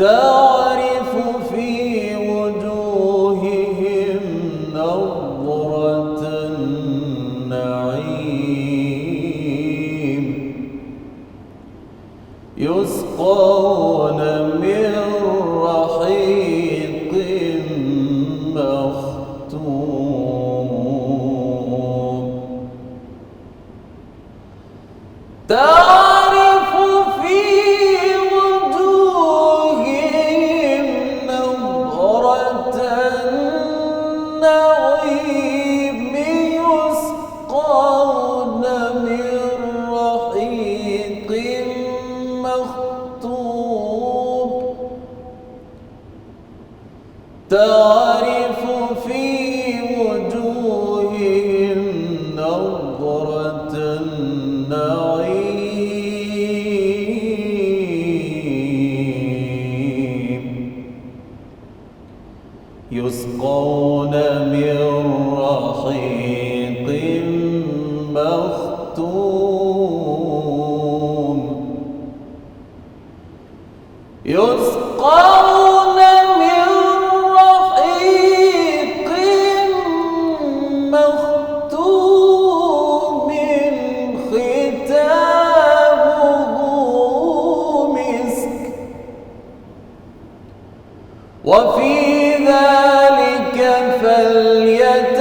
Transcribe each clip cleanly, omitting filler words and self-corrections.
تعرف في وجوههم نضرة النعيم يسقون من رحيق مختوم تعرف في وجوههم نضرة النعيم يسقون من رحيق مختوم تعرف في وجوههم نضرة النعيم يسقون من رحيق مختوم يسقون من رحيق مختوم ختامه مسك وفي ذلك فليتنافس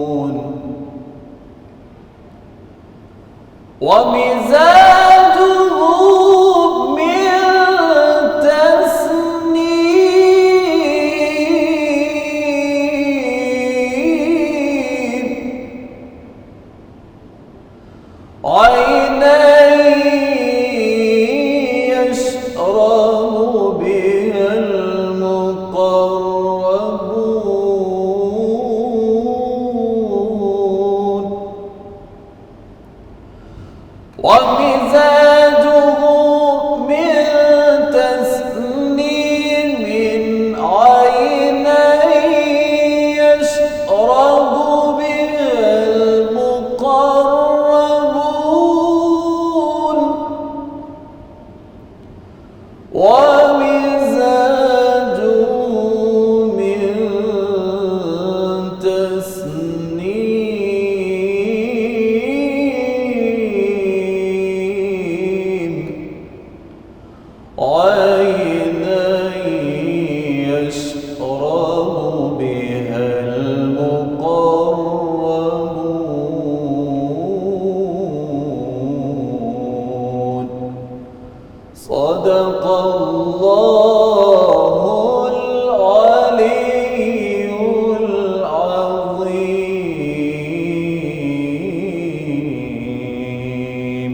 المتنافسون ومزاجه من تسنيم عينا يشرب بها المقربون ومزاجه من تسنيم عينا يشرب بها المقربون ومزاجه من تسنيم عينا يشرب بها المقربون صدق الله العلي العظيم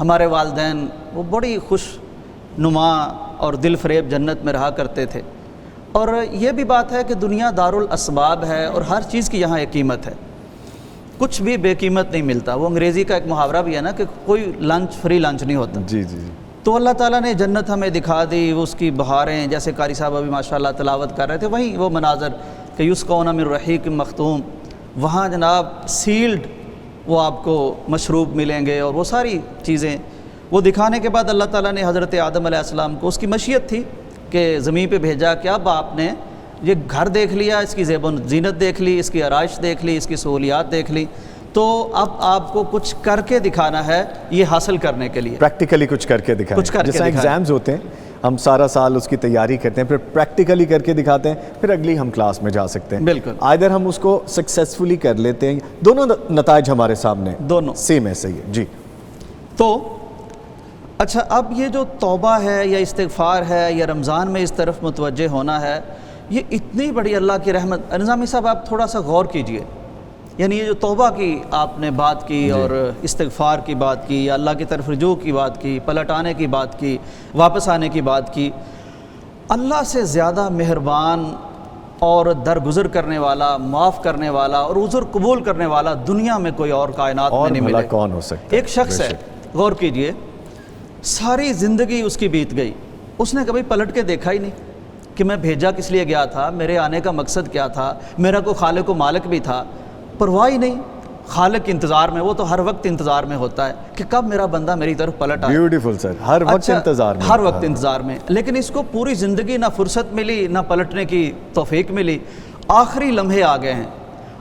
ہمارے والدین وہ بڑی خوش نما اور دل فریب جنت میں رہا کرتے تھے. اور یہ بھی بات ہے کہ دنیا دارالاسباب ہے اور ہر چیز کی یہاں ایک قیمت ہے, کچھ بھی بے قیمت نہیں ملتا. وہ انگریزی کا ایک محاورہ بھی ہے نا کہ کوئی لنچ فری لنچ نہیں ہوتا. جی جی جی. تو اللہ تعالیٰ نے جنت ہمیں دکھا دی, اس کی بہاریں, جیسے قاری صاحب ابھی ماشاءاللہ تلاوت کر رہے تھے, وہیں وہ مناظر کہ یسقون من رحیق مختوم, وہاں جناب سیلڈ وہ آپ کو مشروب ملیں گے, اور وہ ساری چیزیں وہ دکھانے کے بعد اللہ تعالیٰ نے حضرت آدم علیہ السلام کو, اس کی مشیت تھی کہ زمین پہ بھیجا کہ اب آپ نے یہ گھر دیکھ لیا, اس کی زیب و زینت دیکھ لی, اس کی آرائش دیکھ لی, اس کی سہولیات دیکھ لی, تو اب آپ کو کچھ کر کے دکھانا ہے یہ حاصل کرنے کے لیے, پریکٹیکلی کچھ کر کے دکھائیں. جیسے ایگزامز ہوتے ہیں ہم سارا سال اس کی تیاری کرتے ہیں, پھر پریکٹیکلی کر کے دکھاتے ہیں, پھر اگلی ہم کلاس میں جا سکتے ہیں. بالکل, آئدر ہم اس کو سکسیسفلی کر لیتے ہیں, دونوں نتائج ہمارے سامنے دونوں سیم ہے. صحیح ہے جی. تو اچھا, اب یہ جو توبہ ہے یا استغفار ہے یا رمضان میں اس طرف متوجہ ہونا ہے, یہ اتنی بڑی اللہ کی رحمت. نظامی صاحب آپ تھوڑا سا غور کیجئے, یعنی یہ جو توبہ کی آپ نے بات کی اور استغفار کی بات کی, یا اللہ کی طرف رجوع کی بات کی, پلٹ آنے کی بات کی, واپس آنے کی بات کی, اللہ سے زیادہ مہربان اور درگزر کرنے والا, معاف کرنے والا اور عذر قبول کرنے والا دنیا میں کوئی اور کائنات میں نہیں ملے. کون ہو سکتا؟ ایک شخص ہے, غور کیجئے, ساری زندگی اس کی بیت گئی, اس نے کبھی پلٹ کے دیکھا ہی نہیں کہ میں بھیجا کس لیے گیا تھا, میرے آنے کا مقصد کیا تھا, میرا کوئی خالق و مالک بھی تھا, پرواہ ہی نہیں. خالق انتظار میں, وہ تو ہر وقت انتظار میں ہوتا ہے کہ کب میرا بندہ میری طرف پلٹ آئے. بیوٹیفل سر, ہر وقت انتظار میں, ہر وقت انتظار میں. لیکن اس کو پوری زندگی نہ فرصت ملی, نہ پلٹنے کی توفیق ملی, آخری لمحے آ گئے ہیں.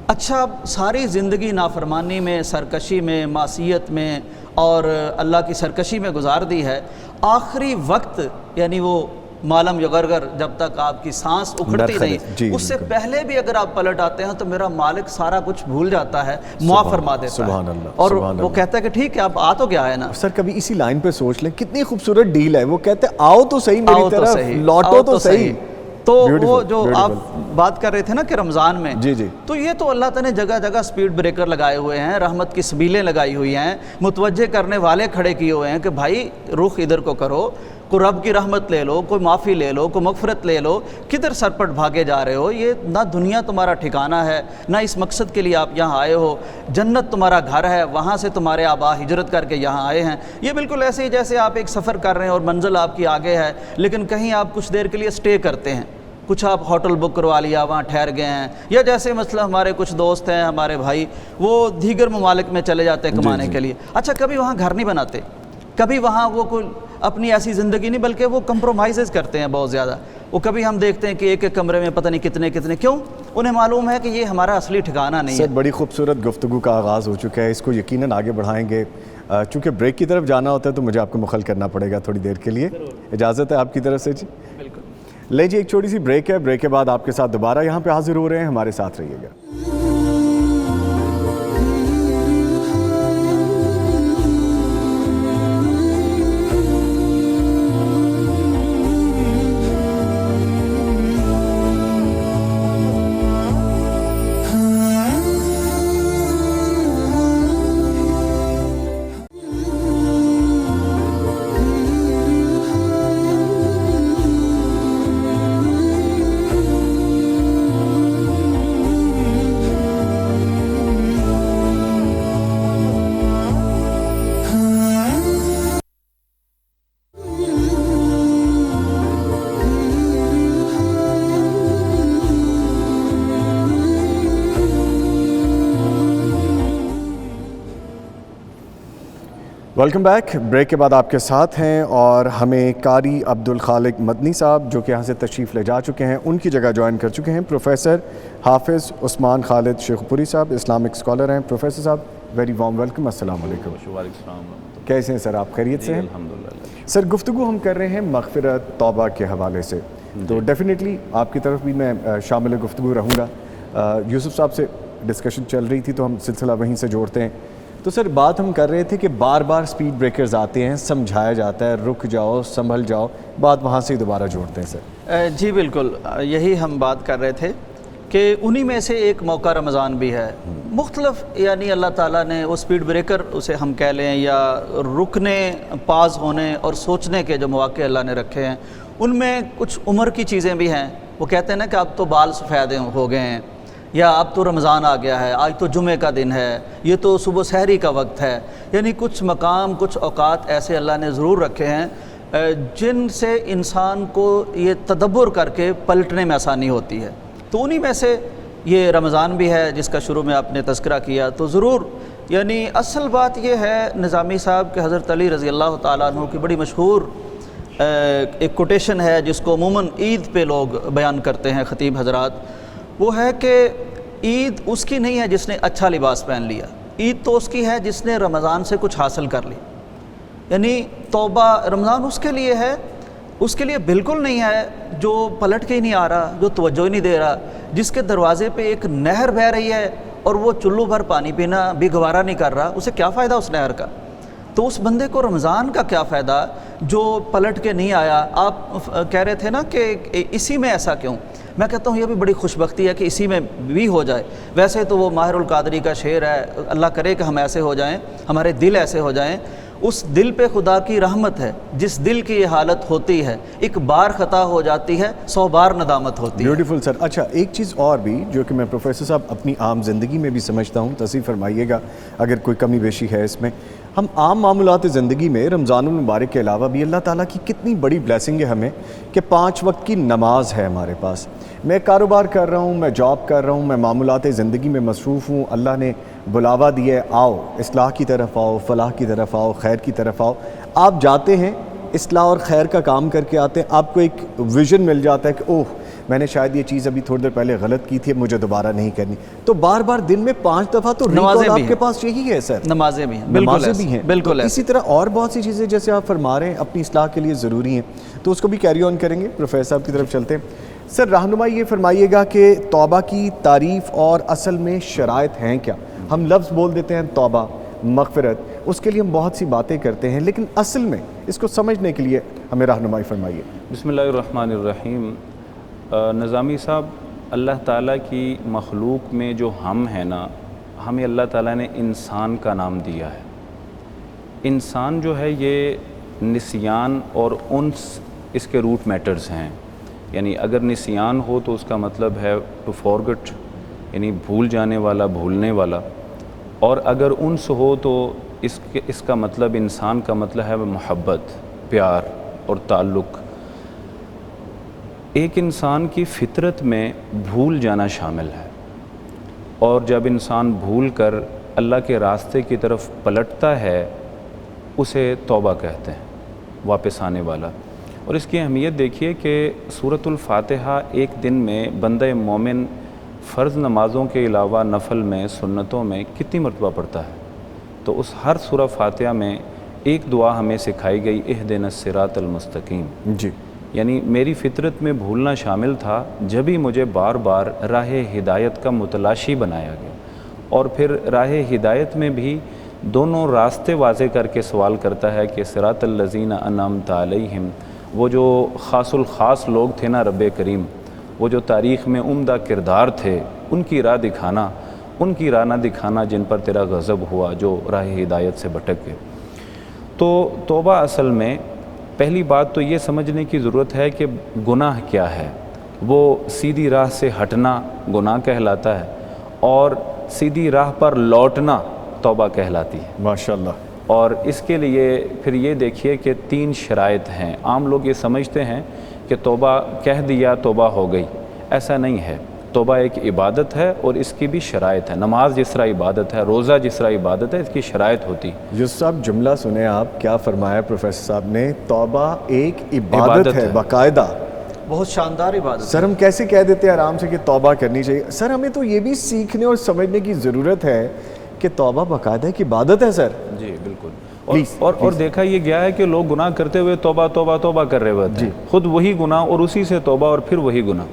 اچھا, اب ساری زندگی نافرمانی میں, سرکشی میں, معصیت میں اور اللہ کی سرکشی میں گزار دی ہے, آخری وقت یعنی وہ معلم یغرگر, جب تک آپ کی سانس اکھڑتی نہیں, اس سے پہلے بھی اگر آپ پلٹ آتے ہیں تو میرا مالک سارا کچھ بھول جاتا ہے, معاف فرما دیتا ہے. سبحان اللہ. اور وہ کہتا ہے کہ ٹھیک ہے اب آ تو گیا ہے نا. سر کبھی اسی لائن پہ سوچ لیں, کتنی خوبصورت ڈیل ہے. وہ کہتے ہیں آؤ تو صحیح میری طرف, لوٹو تو صحیح. تو وہ جو آپ بات کر رہے تھے نا کہ رمضان میں, جی جی, تو یہ تو اللہ تعالیٰ نے جگہ جگہ سپیڈ بریکر لگائے ہوئے ہیں, رحمت کی سبیلیں لگائی ہوئی ہیں, متوجہ کرنے والے کھڑے کیے ہوئے ہیں کہ بھائی رخ ادھر کو کرو, کوئی رب کی رحمت لے لو, کوئی معافی لے لو, کوئی مغفرت لے لو, کدھر سرپٹ بھاگے جا رہے ہو. یہ نہ دنیا تمہارا ٹھکانہ ہے, نہ اس مقصد کے لیے آپ یہاں آئے ہو. جنت تمہارا گھر ہے, وہاں سے تمہارے آبا ہجرت کر کے یہاں آئے ہیں. یہ بالکل ایسے ہی جیسے آپ ایک سفر کر رہے ہیں اور منزل آپ کی آگے ہے, لیکن کہیں آپ کچھ دیر کے لیے سٹے کرتے ہیں, کچھ آپ ہوٹل بک کروا لیا, وہاں ٹھہر گئے ہیں, یا جیسے مثلا ہمارے کچھ دوست ہیں, ہمارے بھائی, وہ دیگر ممالک میں چلے جاتے ہیں کمانے کے لیے. اچھا, کبھی وہاں گھر نہیں بناتے, کبھی وہاں وہ کوئی اپنی ایسی زندگی نہیں, بلکہ وہ کمپرومائزز کرتے ہیں بہت زیادہ. وہ کبھی ہم دیکھتے ہیں کہ ایک ایک کمرے میں پتہ نہیں کتنے کتنے, کیوں؟ انہیں معلوم ہے کہ یہ ہمارا اصلی ٹھکانہ نہیں ہے. سر بڑی خوبصورت گفتگو کا آغاز ہو چکا ہے, اس کو یقیناً آگے بڑھائیں گے. چونکہ بریک کی طرف جانا ہوتا ہے تو مجھے آپ کو مخل کرنا پڑے گا تھوڑی دیر کے لیے. اجازت ہے آپ کی طرف سے؟ جی بالکل. لے جی, ایک چھوٹی سی بریک ہے, بریک کے بعد آپ کے ساتھ دوبارہ یہاں پہ حاضر ہو رہے ہیں, ہمارے ساتھ رہیے گا. Welcome back. بریک کے بعد آپ کے ساتھ ہیں, اور ہمیں قاری عبدالخالق مدنی صاحب جو کہ یہاں سے تشریف لے جا چکے ہیں, ان کی جگہ جوائن کر چکے ہیں پروفیسر حافظ عثمان خالد شیخ پوری صاحب, اسلامک اسکالر ہیں. پروفیسر صاحب ویری وارم ویلکم, السلام علیکم. وعلیکم السلام. کیسے ہیں سر آپ, خیریت سے ہیں؟ الحمدللہ. سر گفتگو ہم کر رہے ہیں مغفرت توبہ کے حوالے سے, تو ڈیفینیٹلی آپ کی طرف بھی میں شامل گفتگو رہوں گا. یوسف صاحب سے ڈسکشن چل رہی تھی تو ہم سلسلہ وہیں سے جوڑتے ہیں. تو سر بات ہم کر رہے تھے کہ بار بار سپیڈ بریکرز آتے ہیں, سمجھایا جاتا ہے رک جاؤ, سنبھل جاؤ, بات وہاں سے ہی دوبارہ جوڑتے ہیں سر. جی بالکل, یہی ہم بات کر رہے تھے کہ انہی میں سے ایک موقع رمضان بھی ہے. مختلف یعنی اللہ تعالیٰ نے وہ سپیڈ بریکر اسے ہم کہہ لیں یا رکنے پاز ہونے اور سوچنے کے جو مواقع اللہ نے رکھے ہیں، ان میں کچھ عمر کی چیزیں بھی ہیں. وہ کہتے ہیں نا کہ اب تو بال سفید ہو گئے ہیں، یا اب تو رمضان آ گیا ہے، آج تو جمعہ کا دن ہے، یہ تو صبح سحری کا وقت ہے. یعنی کچھ مقام کچھ اوقات ایسے اللہ نے ضرور رکھے ہیں جن سے انسان کو یہ تدبر کر کے پلٹنے میں آسانی ہوتی ہے. تو انہی میں سے یہ رمضان بھی ہے جس کا شروع میں آپ نے تذکرہ کیا. تو ضرور یعنی اصل بات یہ ہے نظامی صاحب کہ حضرت علی رضی اللہ تعالیٰ عنہ کی بڑی مشہور ایک کوٹیشن ہے جس کو عموماً عید پہ لوگ بیان کرتے ہیں خطیب حضرات. وہ ہے کہ عید اس کی نہیں ہے جس نے اچھا لباس پہن لیا، عید تو اس کی ہے جس نے رمضان سے کچھ حاصل کر لی. یعنی توبہ رمضان اس کے لیے ہے، اس کے لیے بالکل نہیں ہے جو پلٹ کے ہی نہیں آ رہا، جو توجہ ہی نہیں دے رہا، جس کے دروازے پہ ایک نہر بہہ رہی ہے اور وہ چلو بھر پانی پینا بھی گوارا نہیں کر رہا. اسے کیا فائدہ اس نہر کا؟ تو اس بندے کو رمضان کا کیا فائدہ جو پلٹ کے نہیں آیا؟ آپ کہہ رہے تھے نا کہ اسی میں ایسا کیوں؟ میں کہتا ہوں یہ بھی بڑی خوش بختی ہے کہ اسی میں بھی ہو جائے. ویسے تو وہ ماہر القادری کا شعر ہے، اللہ کرے کہ ہم ایسے ہو جائیں، ہمارے دل ایسے ہو جائیں. اس دل پہ خدا کی رحمت ہے جس دل کی یہ حالت ہوتی ہے، ایک بار خطا ہو جاتی ہے 100 بار ندامت ہوتی ہے. بیوٹیفل سر. اچھا ایک چیز اور بھی جو کہ میں پروفیسر صاحب اپنی عام زندگی میں بھی سمجھتا ہوں، تصحیح فرمائیے گا اگر کوئی کمی بیشی ہے اس میں. ہم عام معمولات زندگی میں رمضان المبارک کے علاوہ بھی اللہ تعالیٰ کی کتنی بڑی بلیسنگ ہے ہمیں کہ 5 وقت کی نماز ہے ہمارے پاس. میں کاروبار کر رہا ہوں، میں جاب کر رہا ہوں، میں معمولات زندگی میں مصروف ہوں، اللہ نے بلاوا دیا ہے آؤ اصلاح کی طرف آؤ، فلاح کی طرف آؤ، خیر کی طرف آؤ. آپ جاتے ہیں اصلاح اور خیر کا کام کر کے آتے ہیں، آپ کو ایک ویژن مل جاتا ہے کہ اوہ میں نے شاید یہ چیز ابھی تھوڑی دیر پہلے غلط کی تھی، اب مجھے دوبارہ نہیں کرنی. تو بار بار دن میں 5 دفعہ تو ریکال آپ کے پاس یہی ہے سر. نمازیں بھی ہیں، نمازیں بھی ہیں بالکل. اسی طرح اور بہت سی چیزیں جیسے آپ فرما رہے ہیں اپنی اصلاح کے لیے ضروری ہیں، تو اس کو بھی کیری آن کریں گے. پروفیسر صاحب کی طرف چلتے ہیں. سر رہنمائی یہ فرمائیے گا کہ توبہ کی تعریف اور اصل میں شرائط ہیں کیا؟ ہم لفظ بول دیتے ہیں توبہ، مغفرت، اس کے لیے ہم بہت سی باتیں کرتے ہیں، لیکن اصل میں اس کو سمجھنے کے لیے ہمیں رہنمائی فرمائیے. بسم اللہ الرحمن الرحیم. نظامی صاحب، اللہ تعالیٰ کی مخلوق میں جو ہم ہیں نا، ہمیں اللہ تعالیٰ نے انسان کا نام دیا ہے. انسان جو ہے یہ نسیان اور انس اس کے روٹ میٹرز ہیں. یعنی اگر نسیان ہو تو اس کا مطلب ہے ٹو فارگٹ، یعنی بھول جانے والا، بھولنے والا. اور اگر انس ہو تو اس کا مطلب، انسان کا مطلب ہے محبت، پیار اور تعلق. ایک انسان کی فطرت میں بھول جانا شامل ہے، اور جب انسان بھول کر اللہ کے راستے کی طرف پلٹتا ہے اسے توبہ کہتے ہیں، واپس آنے والا. اور اس کی اہمیت دیکھیے کہ سورۃ الفاتحہ ایک دن میں بندہ مومن فرض نمازوں کے علاوہ نفل میں، سنتوں میں کتنی مرتبہ پڑھتا ہے. تو اس ہر سورہ فاتحہ میں ایک دعا ہمیں سکھائی گئی، اہدنا الصراط المستقیم. جی، یعنی میری فطرت میں بھولنا شامل تھا، جب ہی مجھے بار بار راہ ہدایت کا متلاشی بنایا گیا. اور پھر راہ ہدایت میں بھی دونوں راستے واضح کر کے سوال کرتا ہے کہ صراط الذین انعمت علیہم، وہ جو خاص الخاص لوگ تھے نا رب کریم، وہ جو تاریخ میں عمدہ کردار تھے، ان کی راہ دکھانا، ان کی راہ نہ دکھانا جن پر تیرا غضب ہوا، جو راہ ہدایت سے بھٹک گئے. تو توبہ اصل میں پہلی بات تو یہ سمجھنے کی ضرورت ہے کہ گناہ کیا ہے. وہ سیدھی راہ سے ہٹنا گناہ کہلاتا ہے، اور سیدھی راہ پر لوٹنا توبہ کہلاتی ہے. ماشاءاللہ. اور اس کے لیے پھر یہ دیکھیے کہ 3 شرائط ہیں. عام لوگ یہ سمجھتے ہیں کہ توبہ کہہ دیا توبہ ہو گئی، ایسا نہیں ہے. توبہ ایک عبادت ہے اور اس کی بھی شرائط ہے. نماز جس طرح عبادت ہے، روزہ جس طرح عبادت ہے، اس کی شرائط ہوتی. یوسف صاحب جملہ سنیں آپ، کیا فرمایا پروفیسر صاحب نے؟ توبہ ایک عبادت ہے باقاعدہ. بہت شاندار عبادت. سر ہم کیسے کہہ دیتے ہیں آرام سے کہ توبہ کرنی چاہیے؟ سر ہمیں تو یہ بھی سیکھنے اور سمجھنے کی ضرورت ہے کہ توبہ باقاعدہ ایک عبادت ہے سر. جی بالکل. اور دیکھا یہ گیا ہے کہ لوگ گناہ کرتے ہوئے توبہ توبہ توبہ کر رہے ہوتے ہیں، خود وہی گناہ اور اسی سے توبہ اور پھر وہی گناہ.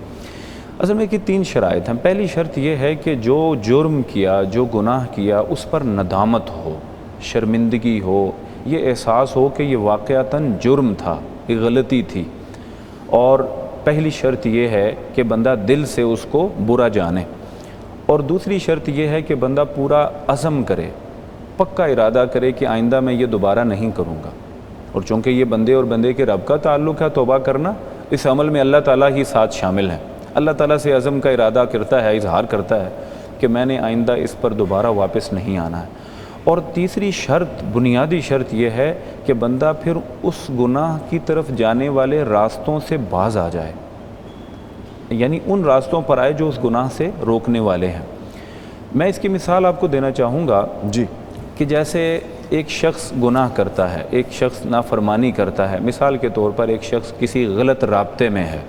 اصل میں کہ 3 شرائط ہیں. پہلی شرط یہ ہے کہ جو جرم کیا، جو گناہ کیا، اس پر ندامت ہو، شرمندگی ہو، یہ احساس ہو کہ یہ واقعتاً جرم تھا، یہ غلطی تھی. اور پہلی شرط یہ ہے کہ بندہ دل سے اس کو برا جانے، اور دوسری شرط یہ ہے کہ بندہ پورا عزم کرے، پکا ارادہ کرے کہ آئندہ میں یہ دوبارہ نہیں کروں گا۔ اور چونکہ یہ بندے اور بندے کے رب کا تعلق ہے توبہ کرنا، اس عمل میں اللہ تعالیٰ ہی ساتھ شامل ہیں۔ اللہ تعالیٰ سے عزم کا ارادہ کرتا ہے، اظہار کرتا ہے کہ میں نے آئندہ اس پر دوبارہ واپس نہیں آنا ہے۔ اور تیسری شرط، بنیادی شرط یہ ہے کہ بندہ پھر اس گناہ کی طرف جانے والے راستوں سے باز آ جائے، یعنی ان راستوں پر آئے جو اس گناہ سے روکنے والے ہیں۔ میں اس کی مثال آپ کو دینا چاہوں گا جی، کہ جیسے ایک شخص گناہ کرتا ہے، ایک شخص نافرمانی کرتا ہے، مثال کے طور پر ایک شخص کسی غلط رابطے میں ہے،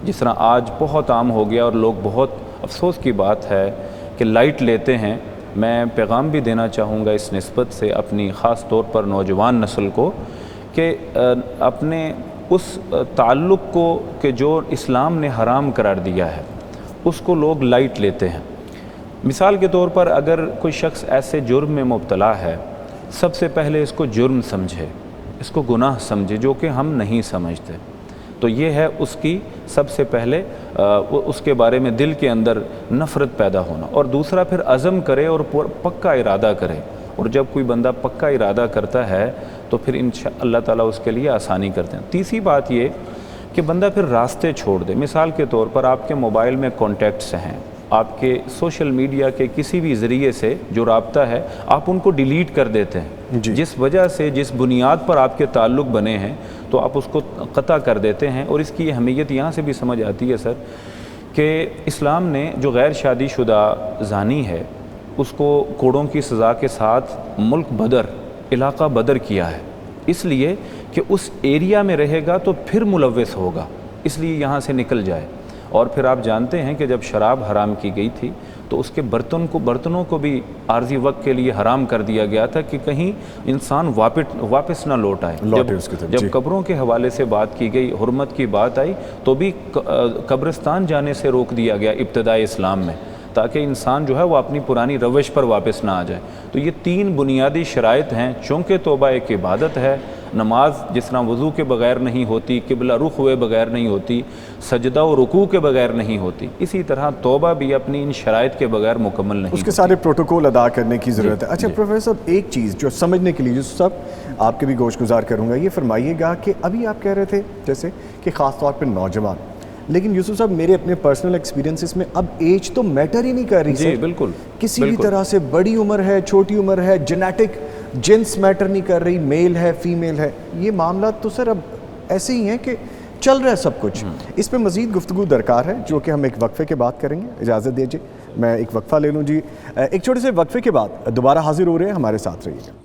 جس طرح آج بہت عام ہو گیا اور لوگ، بہت افسوس کی بات ہے کہ لائٹ لیتے ہیں۔ میں پیغام بھی دینا چاہوں گا اس نسبت سے اپنی خاص طور پر نوجوان نسل کو کہ اپنے اس تعلق کو کہ جو اسلام نے حرام قرار دیا ہے اس کو لوگ لائٹ لیتے ہیں۔ مثال کے طور پر اگر کوئی شخص ایسے جرم میں مبتلا ہے، سب سے پہلے اس کو جرم سمجھے، اس کو گناہ سمجھے جو کہ ہم نہیں سمجھتے، تو یہ ہے اس کی سب سے پہلے اس کے بارے میں دل کے اندر نفرت پیدا ہونا، اور دوسرا پھر عزم کرے اور پکا ارادہ کرے، اور جب کوئی بندہ پکا ارادہ کرتا ہے تو پھر اللہ تعالیٰ اس کے لیے آسانی کرتے ہیں۔ تیسری بات یہ کہ بندہ پھر راستے چھوڑ دے۔ مثال کے طور پر آپ کے موبائل میں کانٹیکٹس ہیں، آپ کے سوشل میڈیا کے کسی بھی ذریعے سے جو رابطہ ہے آپ ان کو ڈیلیٹ کر دیتے ہیں، جس وجہ سے، جس بنیاد پر آپ کے تعلق بنے ہیں تو آپ اس کو قطع کر دیتے ہیں۔ اور اس کی اہمیت یہاں سے بھی سمجھ آتی ہے سر کہ اسلام نے جو غیر شادی شدہ زانی ہے اس کو کوڑوں کی سزا کے ساتھ ملک بدر، علاقہ بدر کیا ہے، اس لیے کہ اس ایریا میں رہے گا تو پھر ملوث ہوگا، اس لیے یہاں سے نکل جائے۔ اور پھر آپ جانتے ہیں کہ جب شراب حرام کی گئی تھی تو اس کے برتنوں کو بھی عارضی وقت کے لیے حرام کر دیا گیا تھا کہ کہیں انسان واپس نہ لوٹ آئے۔ جب قبروں کے حوالے سے بات کی گئی، حرمت کی بات آئی، تو بھی قبرستان جانے سے روک دیا گیا ابتدائی اسلام میں، تاکہ انسان جو ہے وہ اپنی پرانی روش پر واپس نہ آ جائے۔ تو یہ تین بنیادی شرائط ہیں۔ چونکہ توبہ ایک عبادت ہے، نماز جس طرح وضو کے بغیر نہیں ہوتی، قبلہ رخ ہوئے بغیر نہیں ہوتی، سجدہ و رکوع کے بغیر نہیں ہوتی، اسی طرح توبہ بھی اپنی ان شرائط کے بغیر مکمل نہیں ہوتی۔ اس کے سارے پروٹوکول ادا کرنے کی ضرورت ہے۔ اچھا پروفیسر صاحب، ایک چیز جو سمجھنے کے لیے یوسف صاحب آپ کے بھی گوش گزار کروں گا، یہ فرمائیے گا کہ ابھی آپ کہہ رہے تھے جیسے کہ خاص طور پہ نوجوان، لیکن یوسف صاحب میرے اپنے پرسنل ایکسپیرینسز میں اب ایج تو میٹر ہی نہیں کر رہی۔ جی بالکل، کسی بھی طرح سے بڑی عمر ہے، چھوٹی عمر ہے، جینیٹک جنس میٹر نہیں کر رہی، میل ہے، فیمیل ہے، یہ معاملات تو سر اب ایسے ہی ہیں کہ چل رہا ہے سب کچھ۔ اس پہ مزید گفتگو درکار ہے جو کہ ہم ایک وقفے کے بعد کریں گے۔ اجازت دیجیے میں ایک وقفہ لے لوں جی۔ ایک چھوٹے سے وقفے کے بعد دوبارہ حاضر ہو رہے ہیں، ہمارے ساتھ رہیے گا۔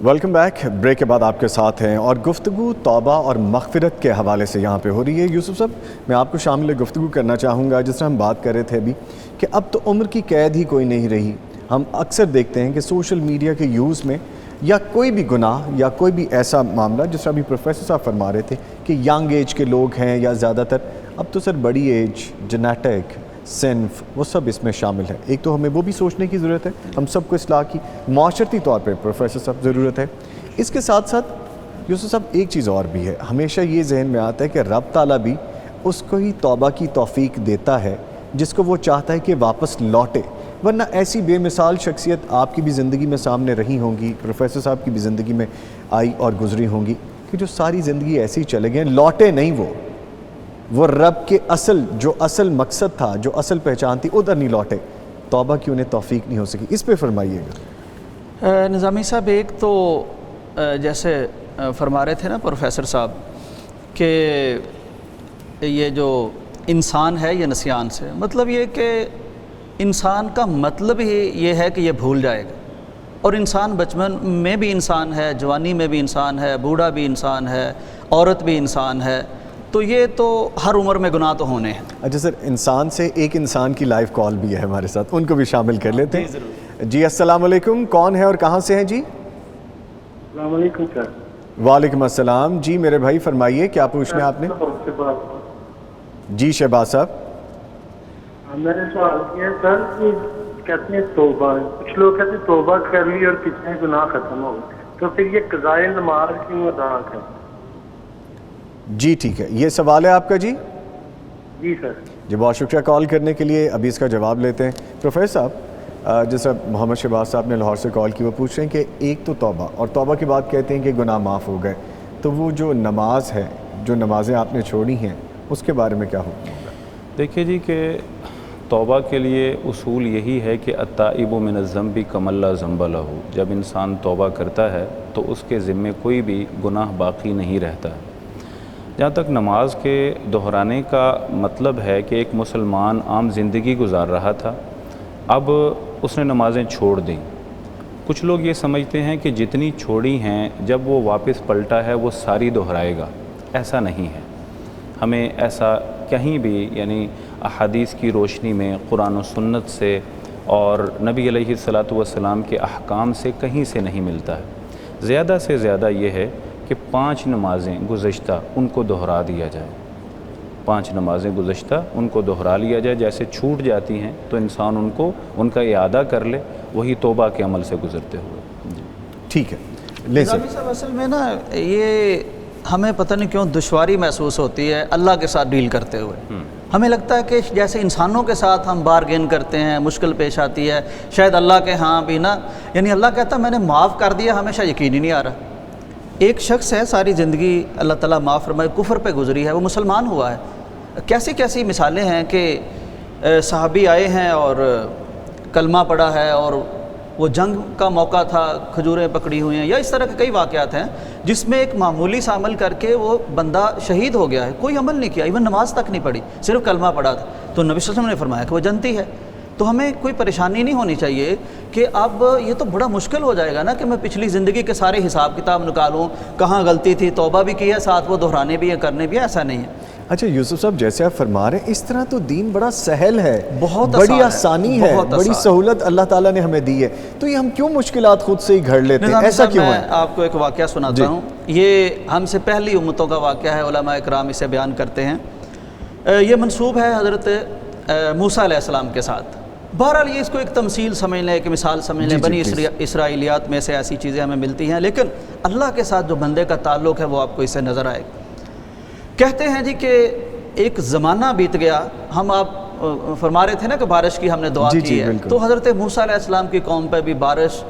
Welcome back. بریک کے بعد آپ کے ساتھ ہیں اور گفتگو توبہ اور مغفرت کے حوالے سے یہاں پہ ہو رہی ہے۔ یوسف صاحب میں آپ کو شامل گفتگو کرنا چاہوں گا، جس طرح ہم بات کر رہے تھے ابھی کہ اب تو عمر کی قید ہی کوئی نہیں رہی۔ ہم اکثر دیکھتے ہیں کہ سوشل میڈیا کے یوز میں یا کوئی بھی گناہ یا کوئی بھی ایسا معاملہ، جس طرح ابھی پروفیسر صاحب فرما رہے تھے کہ ینگ ایج کے لوگ ہیں یا زیادہ تر، اب تو سر بڑی ایج، جینیٹک، صنف، وہ سب اس میں شامل ہے۔ ایک تو ہمیں وہ بھی سوچنے کی ضرورت ہے، ہم سب کو اصلاح کی معاشرتی طور پہ پروفیسر صاحب ضرورت ہے۔ اس کے ساتھ ساتھ یوسف صاحب ایک چیز اور بھی ہے، ہمیشہ یہ ذہن میں آتا ہے کہ رب تعالیٰ بھی اس کو ہی توبہ کی توفیق دیتا ہے جس کو وہ چاہتا ہے کہ واپس لوٹے، ورنہ ایسی بے مثال شخصیت آپ کی بھی زندگی میں سامنے رہی ہوں گی، پروفیسر صاحب کی بھی زندگی میں آئی اور گزری ہوں گی، کہ جو ساری زندگی ایسے ہی چلے گئے، لوٹے نہیں، وہ رب کے جو اصل مقصد تھا، جو اصل پہچان تھی، ادھر نہیں لوٹے، توبہ کی انہیں توفیق نہیں ہو سکی۔ اس پہ فرمائیے گا۔ نظامی صاحب، ایک تو جیسے فرما رہے تھے نا پروفیسر صاحب کہ یہ جو انسان ہے یہ نسیان سے، مطلب یہ کہ انسان کا مطلب ہی یہ ہے کہ یہ بھول جائے گا، اور انسان بچپن میں بھی انسان ہے، جوانی میں بھی انسان ہے، بوڑھا بھی انسان ہے، عورت بھی انسان ہے، تو یہ تو ہر عمر میں گناہ تو ہونے ہیں۔ اچھا سر، انسان سے ایک انسان کی لائیو کال بھی ہے ہمارے ساتھ، ان کو بھی شامل کر لیتے ہیں۔ جی السلام علیکم، کون ہے اور کہاں سے ہیں؟ جی السلام علیکم سر۔ وعلیکم السلام، جی میرے بھائی فرمائیے کیا پوچھنا ہے آپ نے؟ جی شہباز صاحب، میں نے سوال کیا سر کہ کہتے ہیں توبہ، کچھ لوگ کہتے ہیں توبہ کر لی اور پچھلے گناہ ختم ہو گئے، تو پھر یہ قضائے نماز کیوں ادا کریں؟ جی ٹھیک ہے، یہ سوال ہے آپ کا؟ جی جی سر۔ جی بہت شکریہ کال کرنے کے لیے، ابھی اس کا جواب لیتے ہیں۔ پروفیسر صاحب، جیسا محمد شہباز صاحب نے لاہور سے کال کی، وہ پوچھ رہے ہیں کہ ایک تو توبہ، اور توبہ کی بات کہتے ہیں کہ گناہ معاف ہو گئے، تو وہ جو نماز ہے، جو نمازیں آپ نے چھوڑی ہیں، اس کے بارے میں کیا حکم ہوگا؟ دیکھیے جی کہ توبہ کے لیے اصول یہی ہے کہ التائب من الذنب کمن لا ذنب لہ، جب انسان توبہ کرتا ہے تو اس کے ذمے کوئی بھی گناہ باقی نہیں رہتا ہے۔ جہاں تک نماز کے دہرانے کا مطلب ہے کہ ایک مسلمان عام زندگی گزار رہا تھا، اب اس نے نمازیں چھوڑ دیں۔ کچھ لوگ یہ سمجھتے ہیں کہ جتنی چھوڑی ہیں جب وہ واپس پلٹا ہے وہ ساری دہرائے گا، ایسا نہیں ہے۔ ہمیں ایسا کہیں بھی یعنی احادیث کی روشنی میں، قرآن و سنت سے اور نبی علیہ الصلاۃ والسلام کے احکام سے کہیں سے نہیں ملتا ہے۔ زیادہ سے زیادہ یہ ہے کہ 5 نمازیں گزشتہ ان کو دہرا دیا جائے، 5 نمازیں گزشتہ ان کو دہرا لیا جائے، جیسے چھوٹ جاتی ہیں تو انسان ان کا اعادہ کر لے، وہی توبہ کے عمل سے گزرتے ہوئے۔ جی ٹھیک ہے، لے سر۔ نظامی صاحب اصل میں نا یہ ہمیں پتہ نہیں کیوں دشواری محسوس ہوتی ہے اللہ کے ساتھ ڈیل کرتے ہوئے۔ ہمیں لگتا ہے کہ جیسے انسانوں کے ساتھ ہم بارگین کرتے ہیں، مشکل پیش آتی ہے، شاید اللہ کے ہاں بھی نا، یعنی اللہ کہتا ہے میں نے معاف کر دیا، ہمیشہ یقین ہی نہیں آ رہا۔ ایک شخص ہے ساری زندگی اللہ تعالیٰ معاف فرمائے کفر پہ گزری ہے، وہ مسلمان ہوا ہے۔ کیسی کیسی مثالیں ہیں کہ صحابی آئے ہیں اور کلمہ پڑھا ہے، اور وہ جنگ کا موقع تھا، کھجوریں پکڑی ہوئی ہیں، یا اس طرح کے کئی واقعات ہیں جس میں ایک معمولی سا عمل کر کے وہ بندہ شہید ہو گیا ہے، کوئی عمل نہیں کیا، ایون نماز تک نہیں پڑھی، صرف کلمہ پڑھا تھا، تو نبی صلی اللہ علیہ وسلم نے فرمایا کہ وہ جنتی ہے۔ تو ہمیں کوئی پریشانی نہیں ہونی چاہیے کہ اب یہ تو بڑا مشکل ہو جائے گا نا کہ میں پچھلی زندگی کے سارے حساب کتاب نکالوں، کہاں غلطی تھی، توبہ بھی کی ہے، ساتھ وہ دہرانے بھی ہے، کرنے بھی ہے، ایسا نہیں ہے۔ اچھا یوسف صاحب، جیسے آپ فرما رہے ہیں اس طرح تو دین بڑا سہل ہے، بہت بڑی آسانی ہے، بڑی سہولت اللہ تعالیٰ نے ہمیں دی ہے، تو یہ ہم کیوں مشکلات خود سے ہی گھڑ لیتے ہیں؟ ایسا کیوں ہے؟ میں آپ کو ایک واقعہ سناتا ہوں، یہ ہم سے پہلی امتوں کا واقعہ ہے، علماء اکرام اسے بیان کرتے ہیں۔ یہ منسوب ہے حضرت موسیٰ علیہ السلام کے ساتھ۔ بہرحال یہ اس کو ایک تمثیل سمجھ لیں، ایک مثال سمجھ لیں، بنی اسرائیلیات میں سے ایسی چیزیں ہمیں ملتی ہیں، لیکن اللہ کے ساتھ جو بندے کا تعلق ہے وہ آپ کو اس سے نظر آئے گا۔ کہتے ہیں جی کہ ایک زمانہ بیت گیا، ہم آپ فرما رہے تھے نا کہ بارش کی ہم نے دعا کی ہے، تو حضرت موسیٰ علیہ السلام کی قوم پہ بھی بارش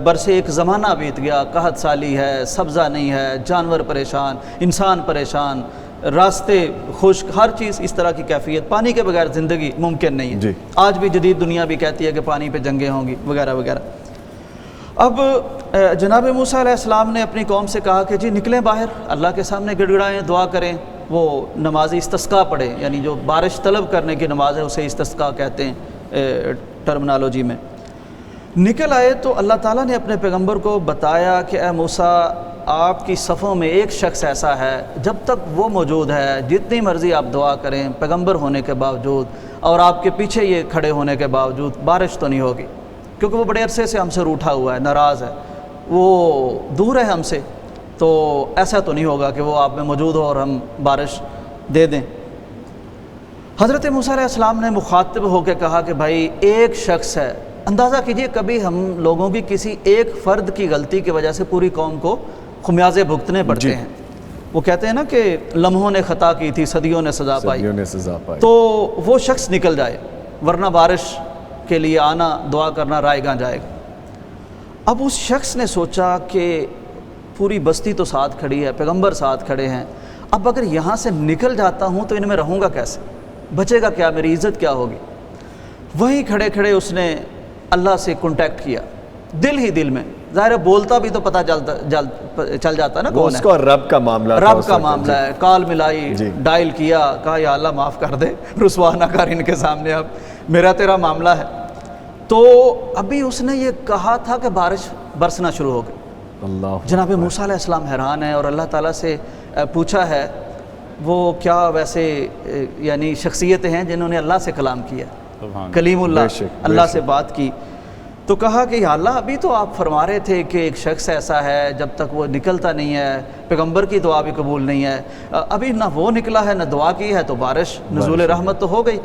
برسے ایک زمانہ بیت گیا، قحط سالی ہے، سبزہ نہیں ہے، جانور پریشان، انسان پریشان، راستے خشک، ہر چیز اس طرح کی کیفیت، پانی کے بغیر زندگی ممکن نہیں ہے۔ آج بھی جدید دنیا بھی کہتی ہے کہ پانی پہ جنگیں ہوں گی وغیرہ وغیرہ۔ اب جناب موسیٰ علیہ السلام نے اپنی قوم سے کہا کہ جی نکلیں باہر، اللہ کے سامنے گڑ گڑائیں، دعا کریں، وہ نماز استسقاء پڑھیں، یعنی جو بارش طلب کرنے کی نماز ہے اسے استسقاء کہتے ہیں ٹرمنالوجی میں۔ نکل آئے تو اللہ تعالیٰ نے اپنے پیغمبر کو بتایا کہ اے موسیٰ، آپ کی صفوں میں ایک شخص ایسا ہے، جب تک وہ موجود ہے جتنی مرضی آپ دعا کریں پیغمبر ہونے کے باوجود اور آپ کے پیچھے یہ کھڑے ہونے کے باوجود بارش تو نہیں ہوگی، کیونکہ وہ بڑے عرصے سے ہم سے روٹھا ہوا ہے، ناراض ہے، وہ دور ہے ہم سے، تو ایسا تو نہیں ہوگا کہ وہ آپ میں موجود ہو اور ہم بارش دے دیں۔ حضرت موسیٰ علیہ السلام نے مخاطب ہو کے کہا کہ بھائی ایک شخص ہے، اندازہ کیجئے کبھی ہم لوگوں کی کسی ایک فرد کی غلطی کی وجہ سے پوری قوم کو خمیازے بھگتنے پڑتے ہیں۔ وہ کہتے ہیں نا کہ لمحوں نے خطا کی تھی، صدیوں نے سزا پائی، تو وہ شخص نکل جائے، ورنہ بارش کے لیے آنا، دعا کرنا رائے گاں جائے گا۔ اب اس شخص نے سوچا کہ پوری بستی تو ساتھ کھڑی ہے، پیغمبر ساتھ کھڑے ہیں، اب اگر یہاں سے نکل جاتا ہوں تو ان میں رہوں گا کیسے، بچے گا کیا، میری عزت کیا ہوگی۔ وہیں کھڑے کھڑے اس نے اللہ سے کنٹیکٹ کیا دل ہی دل میں، ظاہر ہے بولتا بھی تو پتہ چل جاتا نا وہ کون اس ہے، کا رب کا معاملہ تھا، رب اس کا وقت، معاملہ جی۔ ہے، کال ملائی، جی۔ ڈائل کیا، کہا یا اللہ معاف کر دے، رسوا نہ کر ان کے سامنے، اب میرا تیرا معاملہ ہے۔ تو ابھی اس نے یہ کہا تھا کہ بارش برسنا شروع ہو گئی۔ اللہ جناب موسیٰ علیہ السلام حیران ہیں اور اللہ تعالیٰ سے پوچھا ہے، وہ کیا ویسے یعنی شخصیتیں ہیں جنہوں نے اللہ سے کلام کیا، کلیم اللہ، بے شک، بے اللہ شک۔ سے بات کی۔ تو کہا کہ یا اللہ ابھی تو آپ فرما رہے تھے کہ ایک شخص ایسا ہے جب تک وہ نکلتا نہیں ہے پیغمبر کی دعا بھی قبول نہیں ہے، ابھی نہ وہ نکلا ہے نہ دعا کی ہے، تو بارش نزول رحمت تو ہو گئی۔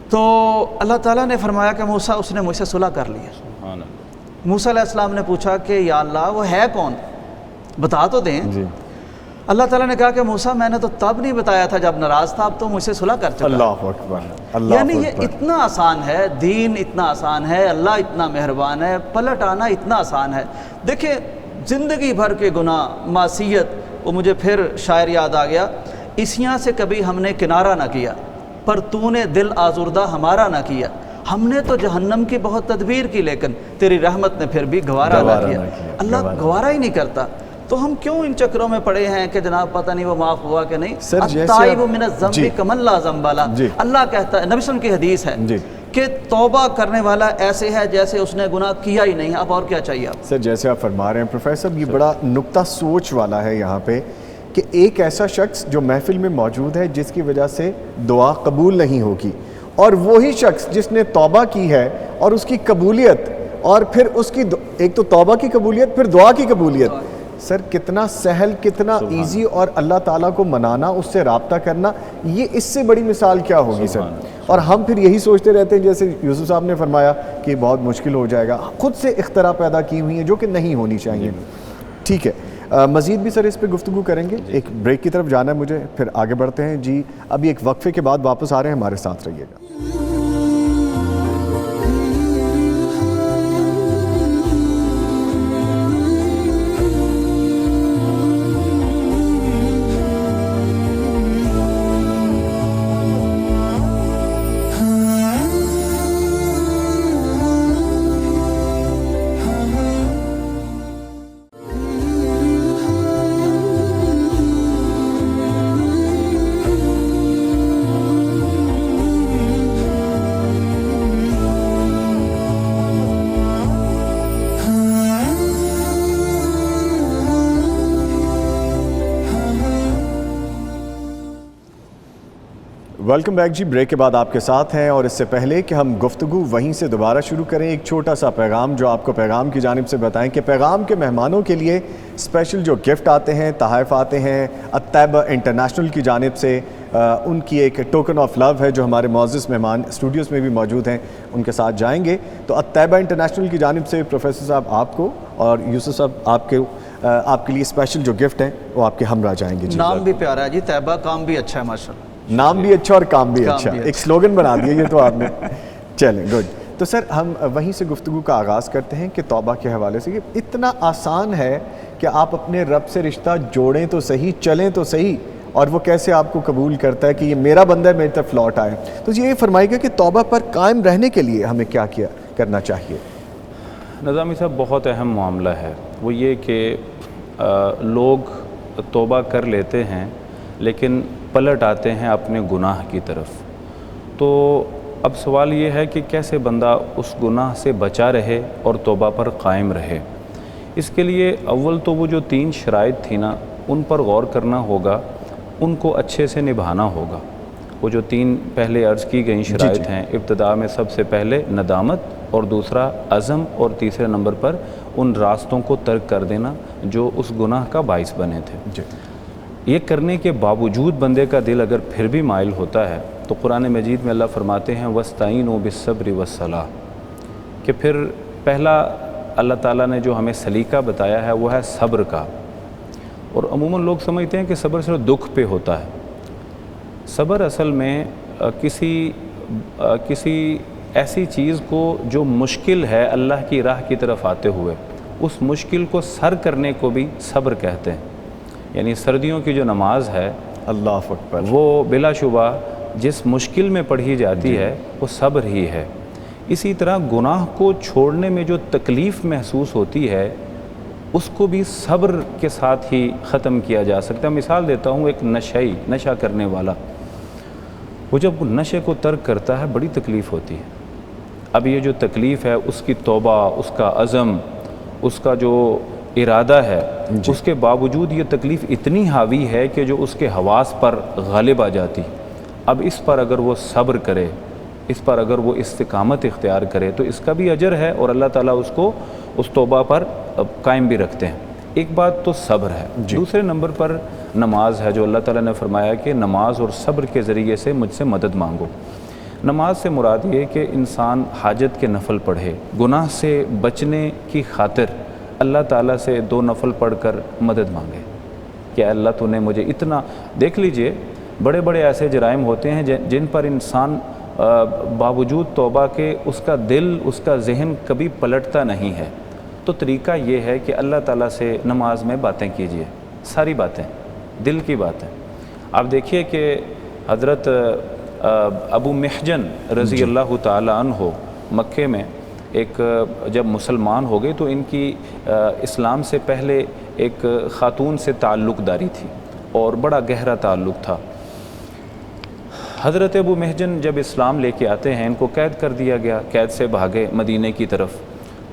تو اللہ تعالیٰ نے فرمایا کہ موسیٰ اس نے مجھ سے صلح کر لیا۔ موسیٰ علیہ السلام نے پوچھا کہ یا اللہ وہ ہے کون، بتا تو دیں۔ جی۔ اللہ تعالیٰ نے کہا کہ موسیٰ میں نے تو تب نہیں بتایا تھا جب ناراض تھا، اب تو مجھ سے صلح کر چکا۔ اللہ اکبر، اللہ یعنی یہ اکبر۔ اتنا آسان ہے، دین اتنا آسان ہے، اللہ اتنا مہربان ہے، پلٹ آنا اتنا آسان ہے۔ دیکھیں زندگی بھر کے گناہ، معصیت، وہ مجھے پھر شاعر یاد آ گیا، اسیاں سے کبھی ہم نے کنارہ نہ کیا، پر تو نے دل آزردہ ہمارا نہ کیا، ہم نے تو جہنم کی بہت تدبیر کی لیکن تیری رحمت نے پھر بھی گوارا نہ کیا۔ اللہ گوارا ہی نہیں کرتا، تو ہم کیوں ان چکروں میں پڑے ہیں کہ جناب پتہ نہیں وہ معاف ہوا کہ نہیں۔ سر جیسے التائب من الذنب کمن لا ذنب لہ، جی۔ اللہ کہتا ہے، نبی صلی اللہ علیہ وسلم کی حدیث ہے جی۔ کہ توبہ کرنے والا ایسے ہے جیسے اس نے گناہ کیا ہی نہیں، اب اور کیا چاہیے آپ؟ سر جیسے آپ فرما رہے ہیں پروفیسر، یہ بڑا نقطہ سوچ والا ہے یہاں پہ کہ ایک ایسا شخص جو محفل میں موجود ہے جس کی وجہ سے دعا قبول نہیں ہوگی، اور وہی شخص جس نے توبہ کی ہے اور اس کی قبولیت، اور پھر اس کی ایک تو توبہ کی قبولیت پھر دعا کی قبولیت، سر کتنا سہل، کتنا ایزی، اور اللہ تعالیٰ کو منانا، اس سے رابطہ کرنا، یہ اس سے بڑی مثال کیا ہوگی سر؟ اور ہم پھر یہی سوچتے رہتے ہیں جیسے یوسف صاحب نے فرمایا کہ بہت مشکل ہو جائے گا، خود سے اختراع پیدا کی ہوئی ہیں جو کہ نہیں ہونی چاہیے۔ ٹھیک ہے، مزید بھی سر اس پہ گفتگو کریں گے، ایک بریک کی طرف جانا ہے مجھے، پھر آگے بڑھتے ہیں جی۔ ابھی ایک وقفے کے بعد واپس آ رہے ہیں، ہمارے ساتھ رہیے گا۔ ویلکم بیک جی، بریک کے بعد آپ کے ساتھ ہیں، اور اس سے پہلے کہ ہم گفتگو وہیں سے دوبارہ شروع کریں، ایک چھوٹا سا پیغام جو آپ کو پیغام کی جانب سے بتائیں کہ پیغام کے مہمانوں کے لیے اسپیشل جو گفٹ آتے ہیں، تحائف آتے ہیں الطیبہ انٹرنیشنل کی جانب سے، ان کی ایک ٹوکن آف لو ہے جو ہمارے معزز مہمان اسٹوڈیوز میں بھی موجود ہیں، ان کے ساتھ جائیں گے۔ تو الطیبہ انٹرنیشنل کی جانب سے پروفیسر صاحب آپ کو اور یوسف صاحب آپ کے لیے اسپیشل جو گفٹ ہیں وہ آپ کے ہمراہ جائیں گے۔ نام بھی پیارا ہے جی، طیبہ، کام بھی اچھا ہے ماشاءاللہ، نام بھی اچھا اور کام بھی اچھا، ایک سلوگن بنا دیا یہ تو آپ نے۔ چلیں گڈ، تو سر ہم وہیں سے گفتگو کا آغاز کرتے ہیں کہ توبہ کے حوالے سے یہ اتنا آسان ہے کہ آپ اپنے رب سے رشتہ جوڑیں تو صحیح، چلیں تو صحیح، اور وہ کیسے آپ کو قبول کرتا ہے کہ یہ میرا بندہ ہے، میری طرف لوٹ آئے۔ تو یہ فرمائیے گا کہ توبہ پر قائم رہنے کے لیے ہمیں کیا کرنا چاہیے؟ نظامی صاحب بہت اہم معاملہ ہے، وہ یہ کہ لوگ توبہ کر لیتے ہیں لیکن پلٹ آتے ہیں اپنے گناہ کی طرف۔ تو اب سوال یہ ہے کہ کیسے بندہ اس گناہ سے بچا رہے اور توبہ پر قائم رہے۔ اس کے لیے اول تو وہ جو 3 شرائط تھی نا، ان پر غور کرنا ہوگا، ان کو اچھے سے نبھانا ہوگا۔ وہ جو 3 پہلے عرض کی گئیں شرائط ہیں، ابتدا میں سب سے پہلے ندامت، اور دوسرا عزم، اور تیسرے نمبر پر ان راستوں کو ترک کر دینا جو اس گناہ کا باعث بنے تھے۔ یہ کرنے کے باوجود بندے کا دل اگر پھر بھی مائل ہوتا ہے تو قرآن مجید میں اللہ فرماتے ہیں وَاسْتَعِينُوا بِالصَّبْرِ وَالصَّلَاةِ، کہ پھر پہلا اللہ تعالیٰ نے جو ہمیں سلیقہ بتایا ہے وہ ہے صبر کا۔ اور عموماً لوگ سمجھتے ہیں کہ صبر صرف دکھ پہ ہوتا ہے۔ صبر اصل میں کسی ایسی چیز کو جو مشکل ہے اللہ کی راہ کی طرف آتے ہوئے، اس مشکل کو سر کرنے کو بھی صبر کہتے ہیں۔ یعنی سردیوں کی جو نماز ہے، اللہ اکبر، وہ بلا شبہ جس مشکل میں پڑھی جاتی ہے وہ صبر ہی ہے۔ اسی طرح گناہ کو چھوڑنے میں جو تکلیف محسوس ہوتی ہے اس کو بھی صبر کے ساتھ ہی ختم کیا جا سکتا ہے۔ مثال دیتا ہوں، ایک نشہ کرنے والا، وہ جب نشے کو ترک کرتا ہے بڑی تکلیف ہوتی ہے۔ اب یہ جو تکلیف ہے اس کی توبہ، اس کا عزم، اس کا جو ارادہ ہے، اس کے باوجود یہ تکلیف اتنی حاوی ہے کہ جو اس کے حواس پر غالب آ جاتی۔ اب اس پر اگر وہ صبر کرے، اس پر اگر وہ استقامت اختیار کرے تو اس کا بھی اجر ہے، اور اللہ تعالیٰ اس کو اس توبہ پر قائم بھی رکھتے ہیں۔ ایک بات تو صبر ہے، دوسرے نمبر پر نماز ہے، جو اللہ تعالیٰ نے فرمایا کہ نماز اور صبر کے ذریعے سے مجھ سے مدد مانگو۔ نماز سے مراد یہ کہ انسان حاجت کے نفل پڑھے، گناہ سے بچنے کی خاطر اللہ تعالیٰ سے 2 نفل پڑھ کر مدد مانگے کہ اللہ تو نے مجھے اتنا، دیکھ لیجئے بڑے بڑے ایسے جرائم ہوتے ہیں جن پر انسان باوجود توبہ کے اس کا دل، اس کا ذہن کبھی پلٹتا نہیں ہے۔ تو طریقہ یہ ہے کہ اللہ تعالیٰ سے نماز میں باتیں کیجئے، ساری باتیں، دل کی باتیں۔ آپ دیکھیے کہ حضرت ابو محجن رضی اللہ تعالیٰ عنہ مکے میں ایک جب مسلمان ہو گئے تو ان کی اسلام سے پہلے ایک خاتون سے تعلق داری تھی اور بڑا گہرا تعلق تھا۔ حضرت ابو محجن جب اسلام لے کے آتے ہیں، ان کو قید کر دیا گیا، قید سے بھاگے مدینہ کی طرف،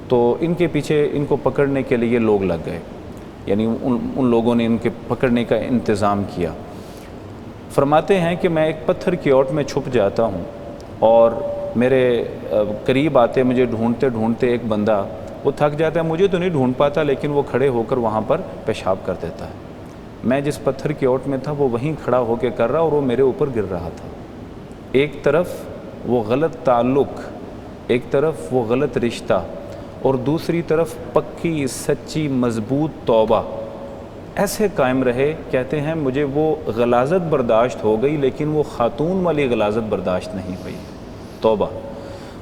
تو ان کے پیچھے ان کو پکڑنے کے لیے لوگ لگ گئے، یعنی ان لوگوں نے ان کے پکڑنے کا انتظام کیا۔ فرماتے ہیں کہ میں ایک پتھر کی اوٹ میں چھپ جاتا ہوں اور میرے قریب آتے، مجھے ڈھونڈتے ڈھونڈتے ایک بندہ، وہ تھک جاتا ہے، مجھے تو نہیں ڈھونڈ پاتا لیکن وہ کھڑے ہو کر وہاں پر پیشاب کر دیتا ہے۔ میں جس پتھر کی اوٹ میں تھا وہ وہیں کھڑا ہو کے کر رہا اور وہ میرے اوپر گر رہا تھا۔ ایک طرف وہ غلط تعلق، ایک طرف وہ غلط رشتہ، اور دوسری طرف پکی سچی مضبوط توبہ، ایسے قائم رہے۔ کہتے ہیں مجھے وہ غلاظت برداشت ہو گئی لیکن وہ خاتون والی غلاظت برداشت نہیں ہوئی، توبہ۔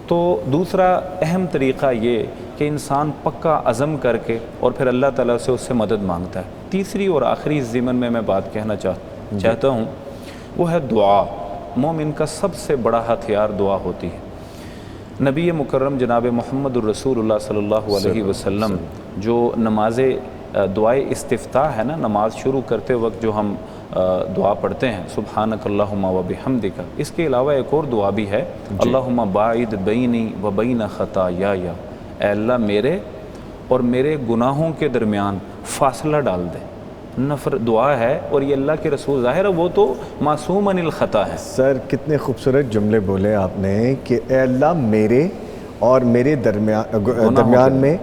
تو دوسرا اہم طریقہ یہ کہ انسان پکا عزم کر کے اور پھر اللہ تعالیٰ سے اس سے مدد مانگتا ہے۔ تیسری اور آخری ضمن میں بات کہنا چاہتا ہوں، وہ ہے دعا۔ مومن کا سب سے بڑا ہتھیار دعا ہوتی ہے۔ نبی مکرم جناب محمد الرسول اللہ صلی اللہ علیہ وسلم جو نماز دعائے استفتاح ہے نا، نماز شروع کرتے وقت جو ہم دعا پڑھتے ہیں، سبحانک اللہم و بحمدک، اس کے علاوہ ایک اور دعا بھی ہے، اللہم باعد بینی و بین خطایایا، اے اللہ میرے اور میرے گناہوں کے درمیان فاصلہ ڈال دے۔ نفر دعا ہے، اور یہ اللہ کے رسول، ظاہر ہے وہ تو معصوم عن الخطا ہے۔ سر کتنے خوبصورت جملے بولے آپ نے کہ اے اللہ میرے اور میرے درمیان میں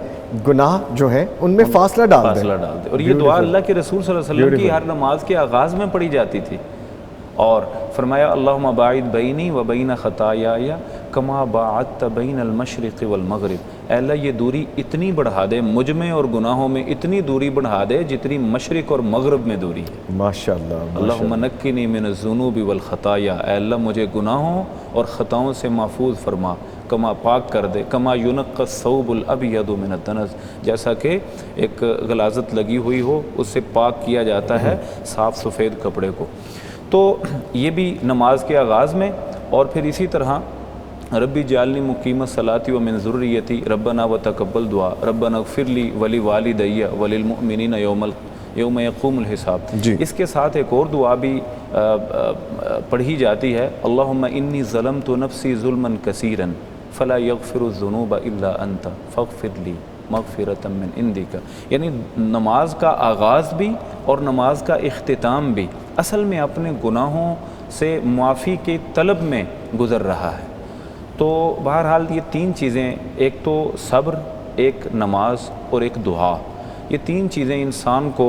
گناہ جو ہیں ان میں فاصلہ ڈال دے۔ اور یہ دعا اللہ کے رسول صلی اللہ علیہ وسلم کی ہر نماز کے آغاز میں پڑھی جاتی تھی، اور فرمایا اللہم باعد بینی و بین خطایائی کما باعدت بین المشرق والمغرب، اے اللہ یہ دوری اتنی بڑھا دے، مجھ میں اور گناہوں میں اتنی دوری بڑھا دے جتنی مشرق اور مغرب میں دوری ہے۔ ماشاءاللہ۔ اللہم نقنی من الذنوب والخطایا، اے اللہ مجھے گناہوں اور خطاؤں سے محفوظ فرما، کما پاک کر دے، کما ینقی الثوب الابیض من الدنس، جیسا کہ ایک غلاظت لگی ہوئی ہو اس سے پاک کیا جاتا ہے صاف سفید کپڑے کو۔ تو یہ بھی نماز کے آغاز میں، اور پھر اسی طرح ربی جعلنی مقیم الصلاۃ ومن ذریتی ربنا وتقبل دعا، ربنا اغفر لی ولی والدی وللمؤمنین یوم یقوم الحساب۔ اس کے ساتھ ایک اور دعا بھی پڑھی جاتی ہے، اللہم انی ظلمت نفسی ظلما کثیرا فلا یغفر الذنوب الا انت فاغفر لی مغفرۃ من عندک۔ یعنی نماز کا آغاز بھی اور نماز کا اختتام بھی اصل میں اپنے گناہوں سے معافی کے طلب میں گزر رہا ہے۔ تو بہرحال یہ 3 چیزیں، ایک تو صبر، ایک نماز اور ایک دعا، یہ 3 چیزیں انسان کو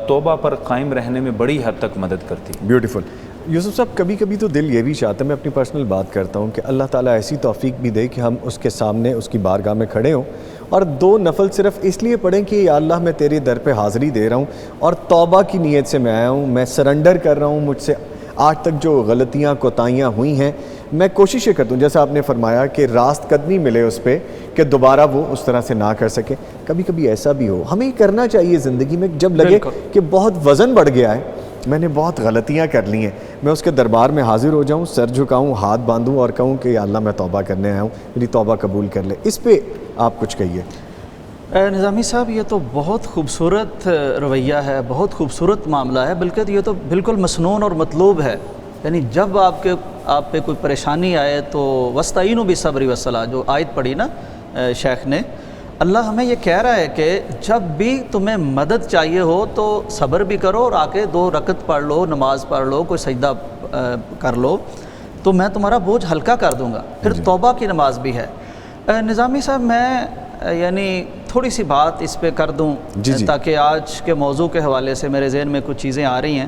توبہ پر قائم رہنے میں بڑی حد تک مدد کرتی ہیں۔ بیوٹیفل۔ یوسف صاحب کبھی کبھی تو دل یہ بھی چاہتا ہے، میں اپنی پرسنل بات کرتا ہوں کہ اللہ تعالیٰ ایسی توفیق بھی دے کہ ہم اس کے سامنے اس کی بارگاہ میں کھڑے ہوں اور 2 نفل صرف اس لیے پڑھیں کہ یا اللہ میں تیرے در پہ حاضری دے رہا ہوں اور توبہ کی نیت سے میں آیا ہوں، میں سرنڈر کر رہا ہوں، مجھ سے آج تک جو غلطیاں کوتاہیاں ہوئی ہیں میں کوشش کرتا ہوں، جیسا آپ نے فرمایا کہ راست قدمی ملے اس پہ کہ دوبارہ وہ اس طرح سے نہ کر سکے۔ کبھی کبھی ایسا بھی ہو، ہمیں یہ کرنا چاہیے زندگی میں جب لگے کہ بہت وزن بڑھ گیا ہے میں نے بہت غلطیاں کر لی ہیں, میں اس کے دربار میں حاضر ہو جاؤں, سر جھکاؤں, ہاتھ باندھوں اور کہوں کہ یا اللہ میں توبہ کرنے آیا ہوں, میری توبہ قبول کر لے. اس پہ آپ کچھ کہیے. نظامی صاحب یہ تو بہت خوبصورت رویہ ہے, بہت خوبصورت معاملہ ہے, بلکہ یہ تو بالکل مسنون اور مطلوب ہے. یعنی جب آپ پہ کوئی پریشانی آئے تو وستعینوا بالصبر والصلاۃ, جو آیت پڑھی نا شیخ نے, اللہ ہمیں یہ کہہ رہا ہے کہ جب بھی تمہیں مدد چاہیے ہو تو صبر بھی کرو اور آ کے 2 رکعت پڑھ لو, نماز پڑھ لو, کوئی سجدہ کر لو, تو میں تمہارا بوجھ ہلکا کر دوں گا. پھر توبہ کی نماز بھی ہے. نظامی صاحب میں یعنی تھوڑی سی بات اس پہ کر دوں تاکہ آج کے موضوع کے حوالے سے میرے ذہن میں کچھ چیزیں آ رہی ہیں.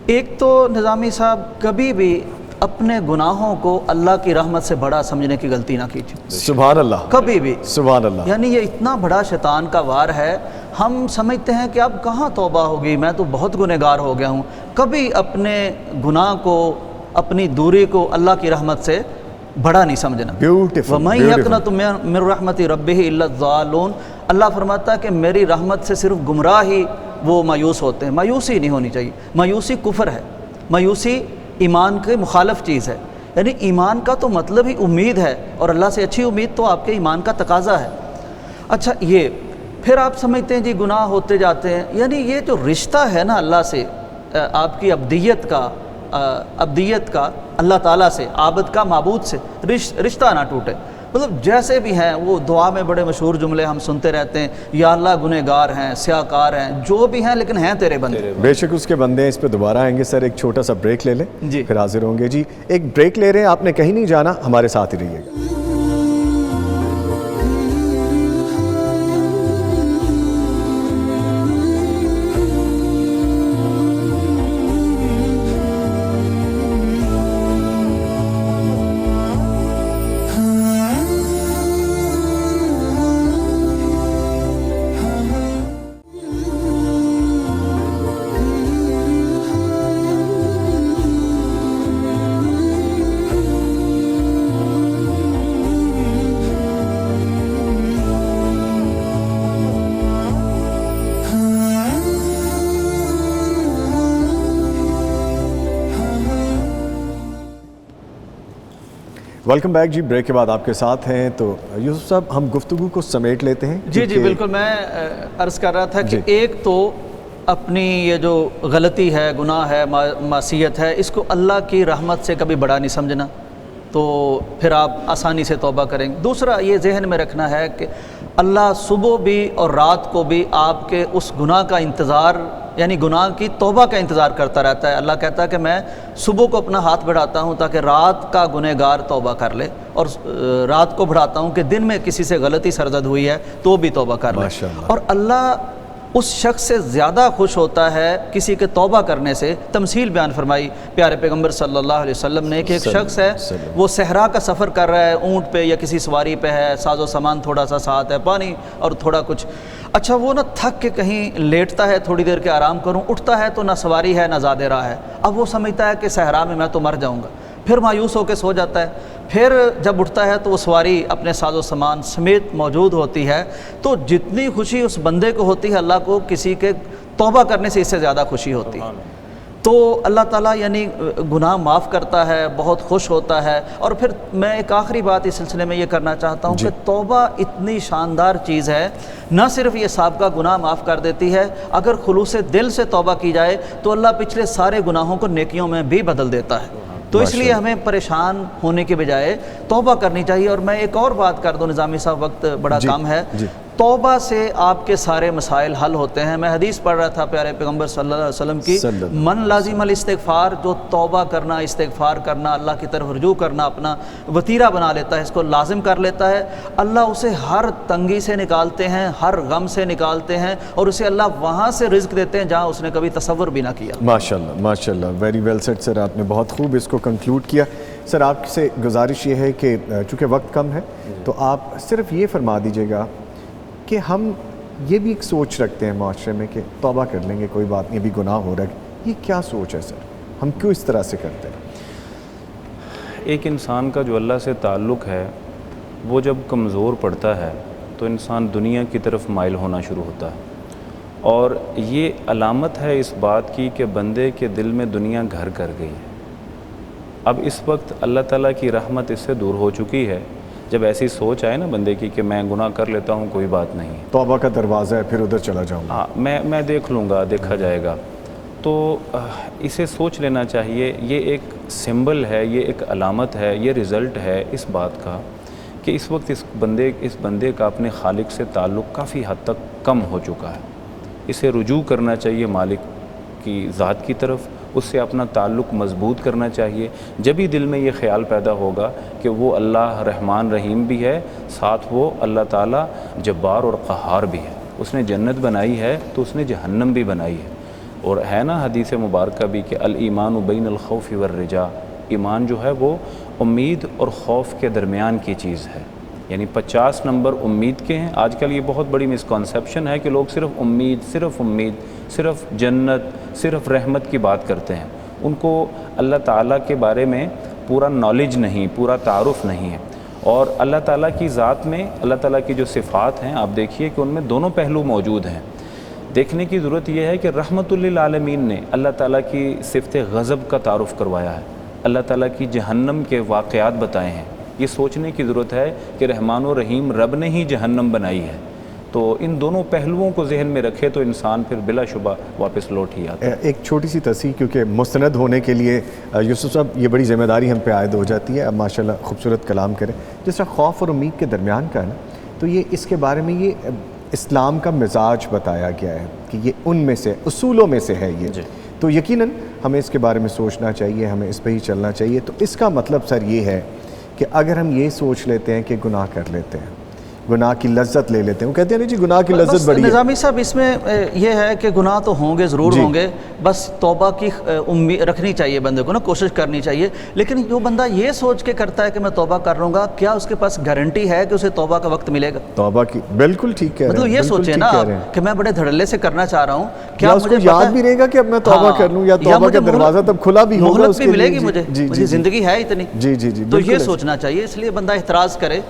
ایک تو نظامی صاحب کبھی بھی اپنے گناہوں کو اللہ کی رحمت سے بڑا سمجھنے کی غلطی نہ کیجیے. سبحان اللہ. کبھی بھی. سبحان اللہ. یعنی یہ اتنا بڑا شیطان کا وار ہے, ہم سمجھتے ہیں کہ اب کہاں توبہ ہوگی, میں تو بہت گنہگار ہو گیا ہوں. کبھی اپنے گناہ کو, اپنی دوری کو اللہ کی رحمت سے بڑا نہیں سمجھنا. وَمَن يَقْنَطُ مِن رَحْمَتِ رَبِّهِ إِلَّا الضَّالُّونَ, اللہ فرماتا ہے کہ میری رحمت سے صرف گمراہ ہی وہ مایوس ہوتے ہیں. مایوسی نہیں ہونی چاہیے. مایوسی کفر ہے, مایوسی ایمان کے مخالف چیز ہے. یعنی ایمان کا تو مطلب ہی امید ہے, اور اللہ سے اچھی امید تو آپ کے ایمان کا تقاضا ہے. اچھا یہ پھر آپ سمجھتے ہیں جی گناہ ہوتے جاتے ہیں, یعنی یہ جو رشتہ ہے نا اللہ سے, آپ کی ابدیت کا اللہ تعالیٰ سے, عابد کا معبود سے رشتہ نہ ٹوٹے. مطلب جیسے بھی ہیں, وہ دعا میں بڑے مشہور جملے ہم سنتے رہتے ہیں, یا اللہ گنہگار ہیں, سیاکار ہیں, جو بھی ہیں, لیکن ہیں تیرے بندے. بے شک اس کے بندے ہیں. اس پہ دوبارہ آئیں گے. سر ایک چھوٹا سا بریک لے لیں, پھر حاضر ہوں گے. جی ایک بریک لے رہے ہیں, آپ نے کہیں نہیں جانا, ہمارے ساتھ ہی رہیے گا. Welcome back. جی بریک کے بعد آپ کے ساتھ ہیں. تو یوسف صاحب ہم گفتگو کو سمیٹ لیتے ہیں. جی بالکل. میں عرض کر رہا تھا کہ ایک تو اپنی یہ جو غلطی ہے, گناہ ہے, معصیت ہے, اس کو اللہ کی رحمت سے کبھی بڑا نہیں سمجھنا, تو پھر آپ آسانی سے توبہ کریں گے. دوسرا یہ ذہن میں رکھنا ہے کہ اللہ صبح بھی اور رات کو بھی آپ کے اس گناہ کا انتظار, یعنی گناہ کی توبہ کا انتظار کرتا رہتا ہے. اللہ کہتا ہے کہ میں صبح کو اپنا ہاتھ بڑھاتا ہوں تاکہ رات کا گنہگار توبہ کر لے, اور رات کو بڑھاتا ہوں کہ دن میں کسی سے غلطی سرزد ہوئی ہے تو بھی توبہ کر لے. اور اللہ اس شخص سے زیادہ خوش ہوتا ہے کسی کے توبہ کرنے سے. تمثیل بیان فرمائی پیارے پیغمبر صلی اللہ علیہ وسلم نے کہ ایک شخص ہے, وہ صحرا کا سفر کر رہا ہے, اونٹ پہ یا کسی سواری پہ ہے, ساز و سامان تھوڑا سا ساتھ ہے, پانی اور تھوڑا کچھ. اچھا وہ تھک کے کہیں لیٹتا ہے, تھوڑی دیر کے آرام کروں, اٹھتا ہے تو نہ سواری ہے نہ زادے راہ ہے. اب وہ سمجھتا ہے کہ صحرا میں تو مر جاؤں گا, پھر مایوس ہو کے سو جاتا ہے. پھر جب اٹھتا ہے تو وہ سواری اپنے ساز و سامان سمیت موجود ہوتی ہے. تو جتنی خوشی اس بندے کو ہوتی ہے, اللہ کو کسی کے توبہ کرنے سے اس سے زیادہ خوشی ہوتی ہے. تو اللہ تعالیٰ یعنی گناہ معاف کرتا ہے, بہت خوش ہوتا ہے. اور پھر میں ایک آخری بات اس سلسلے میں یہ کرنا چاہتا ہوں کہ توبہ اتنی شاندار چیز ہے, نہ صرف یہ سابقہ گناہ معاف کر دیتی ہے, اگر خلوص دل سے توبہ کی جائے تو اللہ پچھلے سارے گناہوں کو نیکیوں میں بھی بدل دیتا ہے. تو اس لیے ہمیں پریشان ہونے کے بجائے توبہ کرنی چاہیے. اور میں ایک اور بات کر دوں نظامی صاحب, وقت بڑا کم ہے. توبہ سے آپ کے سارے مسائل حل ہوتے ہیں. میں حدیث پڑھ رہا تھا پیارے پیغمبر صلی اللہ علیہ وسلم کی, من لازم الاستغفار, جو توبہ کرنا, استغفار کرنا, اللہ کی طرف رجوع کرنا اپنا وتیرہ بنا لیتا ہے, اس کو لازم کر لیتا ہے, اللہ اسے ہر تنگی سے نکالتے ہیں, ہر غم سے نکالتے ہیں, اور اسے اللہ وہاں سے رزق دیتے ہیں جہاں اس نے کبھی تصور بھی نہ کیا. ماشاءاللہ ماشاءاللہ, ویری ویل سیڈ سر. آپ نے بہت خوب اس کو کنکلوڈ کیا. سر آپ سے گزارش یہ ہے کہ چونکہ وقت کم ہے تو آپ صرف یہ فرما دیجیے گا کہ ہم یہ بھی ایک سوچ رکھتے ہیں معاشرے میں کہ توبہ کر لیں گے, کوئی بات نہیں, ابھی گناہ ہو رہا ہے. یہ کیا سوچ ہے سر, ہم کیوں اس طرح سے کرتے ہیں؟ ایک انسان کا جو اللہ سے تعلق ہے وہ جب کمزور پڑتا ہے تو انسان دنیا کی طرف مائل ہونا شروع ہوتا ہے, اور یہ علامت ہے اس بات کی کہ بندے کے دل میں دنیا گھر کر گئی ہے. اب اس وقت اللہ تعالیٰ کی رحمت اس سے دور ہو چکی ہے. جب ایسی سوچ آئے نا بندے کی کہ میں گناہ کر لیتا ہوں کوئی بات نہیں, توبہ کا دروازہ ہے, پھر ادھر چلا جاؤں گا, ہاں میں دیکھ لوں گا, دیکھا جائے گا, تو اسے سوچ لینا چاہیے. یہ ایک سمبل ہے, یہ ایک علامت ہے, یہ رزلٹ ہے اس بات کا کہ اس وقت اس بندے کا اپنے خالق سے تعلق کافی حد تک کم ہو چکا ہے. اسے رجوع کرنا چاہیے مالک کی ذات کی طرف, اس سے اپنا تعلق مضبوط کرنا چاہیے. جب ہی دل میں یہ خیال پیدا ہوگا کہ وہ اللہ رحمان رحیم بھی ہے, ساتھ وہ اللہ تعالیٰ جبار اور قہار بھی ہے. اس نے جنت بنائی ہے تو اس نے جہنم بھی بنائی ہے. اور ہے نا حدیث مبارکہ بھی کہ الایمان بین الخوف والرجاء, ایمان جو ہے وہ امید اور خوف کے درمیان کی چیز ہے. یعنی 50 نمبر امید کے ہیں. آج کل یہ بہت بڑی مسکنسیپشن ہے کہ لوگ صرف امید, صرف جنت, صرف رحمت کی بات کرتے ہیں. ان کو اللہ تعالیٰ کے بارے میں پورا نالج نہیں, پورا تعارف نہیں ہے. اور اللہ تعالیٰ کی ذات میں اللہ تعالیٰ کی جو صفات ہیں آپ دیکھیے کہ ان میں دونوں پہلو موجود ہیں. دیکھنے کی ضرورت یہ ہے کہ رحمت للعالمین نے اللہ تعالیٰ کی صفت غضب کا تعارف کروایا ہے, اللہ تعالیٰ کی جہنم کے واقعات بتائے ہیں. یہ سوچنے کی ضرورت ہے کہ رحمان و رحیم رب نے ہی جہنم بنائی ہے. تو ان دونوں پہلوؤں کو ذہن میں رکھے تو انسان پھر بلا شبہ واپس لوٹ ہی آتا ہے. ایک چھوٹی سی تصحیح, کیونکہ مستند ہونے کے لیے یوسف صاحب یہ بڑی ذمہ داری ہم پہ عائد ہو جاتی ہے. اب ماشاءاللہ خوبصورت کلام کریں. جس طرح خوف اور امید کے درمیان کا ہے نا, تو یہ اس کے بارے میں یہ اسلام کا مزاج بتایا گیا ہے کہ یہ ان میں سے اصولوں میں سے ہے یہ جی. تو یقیناً ہمیں اس کے بارے میں سوچنا چاہیے, ہمیں اس پہ ہی چلنا چاہیے. تو اس کا مطلب سر یہ ہے کہ اگر ہم یہ سوچ لیتے ہیں کہ گناہ کر لیتے ہیں, گناہ کی لذت لے لیتے ہیں, وہ کہتے ہیں نا جی گناہ کی لذت بڑی ہے. نظامی صاحب اس میں یہ ہے کہ گناہ تو ہوں گے, ضرور ہوں گے, بس توبہ کی امید رکھنی چاہیے بندے کو نا, کوشش کرنی چاہیے. لیکن جو بندہ یہ سوچ کے کرتا ہے کہ میں توبہ کر لوں گا, کیا اس کے پاس گارنٹی ہے کہ اسے توبہ کا وقت ملے گا؟ توبہ کی بالکل ٹھیک ہے, مطلب یہ سوچے نا کہ میں بڑے دھڑلے سے کرنا چاہ رہا ہوں, کیا مجھے یاد بھی رہے گا کہ اب میں توبہ کر لوں, یا توبہ کا دروازہ تب کھلا بھی ہوگا, مہلت بھی ملے گی مجھے, زندگی ہے اتنی. جی جی جی, تو یہ سوچنا چاہیے. اس لیے بندہ احتراز کرے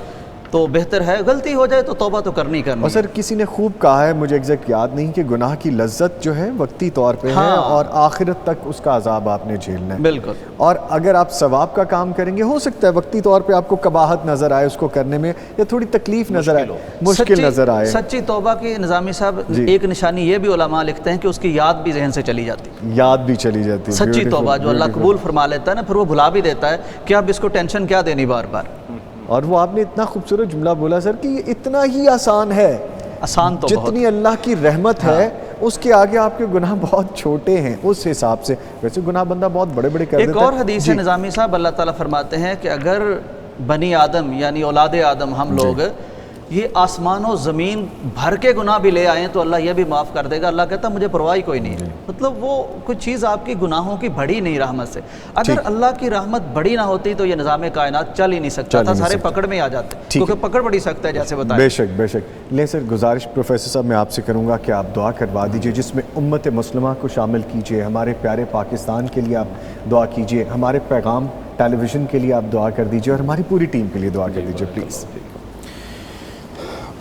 تو بہتر ہے, غلطی ہو جائے تو توبہ تو کرنی کرنی. اور سر کسی نے خوب کہا ہے, مجھے ایگزیکٹ یاد نہیں, کہ گناہ کی لذت جو ہے وقتی طور پہ ہے اور آخرت تک اس کا عذاب آپ نے جھیلنا ہے. بالکل. اور اگر آپ ثواب کا کام کریں گے, ہو سکتا ہے وقتی طور پہ آپ کو قباحت نظر آئے اس کو کرنے میں, یا تھوڑی تکلیف نظر آئے, مشکل نظر آئے. سچی توبہ کی نظامی صاحب ایک نشانی یہ بھی علماء لکھتے ہیں کہ اس کی یاد بھی ذہن سے چلی جاتی, یاد بھی چلی جاتی. سچی توبہ جو اللہ قبول فرما لیتا ہے نا, پھر وہ بھلا بھی دیتا ہے کہ اب اس کو ٹینشن کیا دینی بار بار. اور وہ آپ نے اتنا خوبصورت جملہ بولا سر کہ یہ اتنا ہی آسان ہے, آسان تو جتنی اللہ کی رحمت ہے اس کے آگے آپ کے گناہ بہت چھوٹے ہیں اس حساب سے. ویسے گناہ بندہ بہت بڑے بڑے کر دیتا ہے. ایک اور حدیث ہے نظامی صاحب, اللہ تعالیٰ فرماتے ہیں کہ اگر بنی آدم یعنی اولاد آدم ہم لوگ یہ آسمان و زمین بھر کے گناہ بھی لے آئیں تو اللہ یہ بھی معاف کر دے گا. اللہ کہتا ہے مجھے پرواہ کوئی نہیں. مطلب وہ کوئی چیز آپ کی گناہوں کی بڑی نہیں رحمت سے. اگر اللہ کی رحمت بڑی نہ ہوتی تو یہ نظام کائنات چل ہی نہیں سکتا تھا, سارے پکڑ میں آ جاتے, کیونکہ پکڑ بڑی سخت ہے جیسے بتائیں. بے شک بے شک. لیں سر گزارش پروفیسر صاحب میں آپ سے کروں گا کہ آپ دعا کروا دیجئے, جس میں امت مسلمہ کو شامل کیجئے, ہمارے پیارے پاکستان کے لیے آپ دعا کیجئے, ہمارے پیغام ٹیلی ویژن کے لیے آپ دعا کر دیجئے, اور ہماری پوری ٹیم کے لیے دعا کر دیجئے پلیز.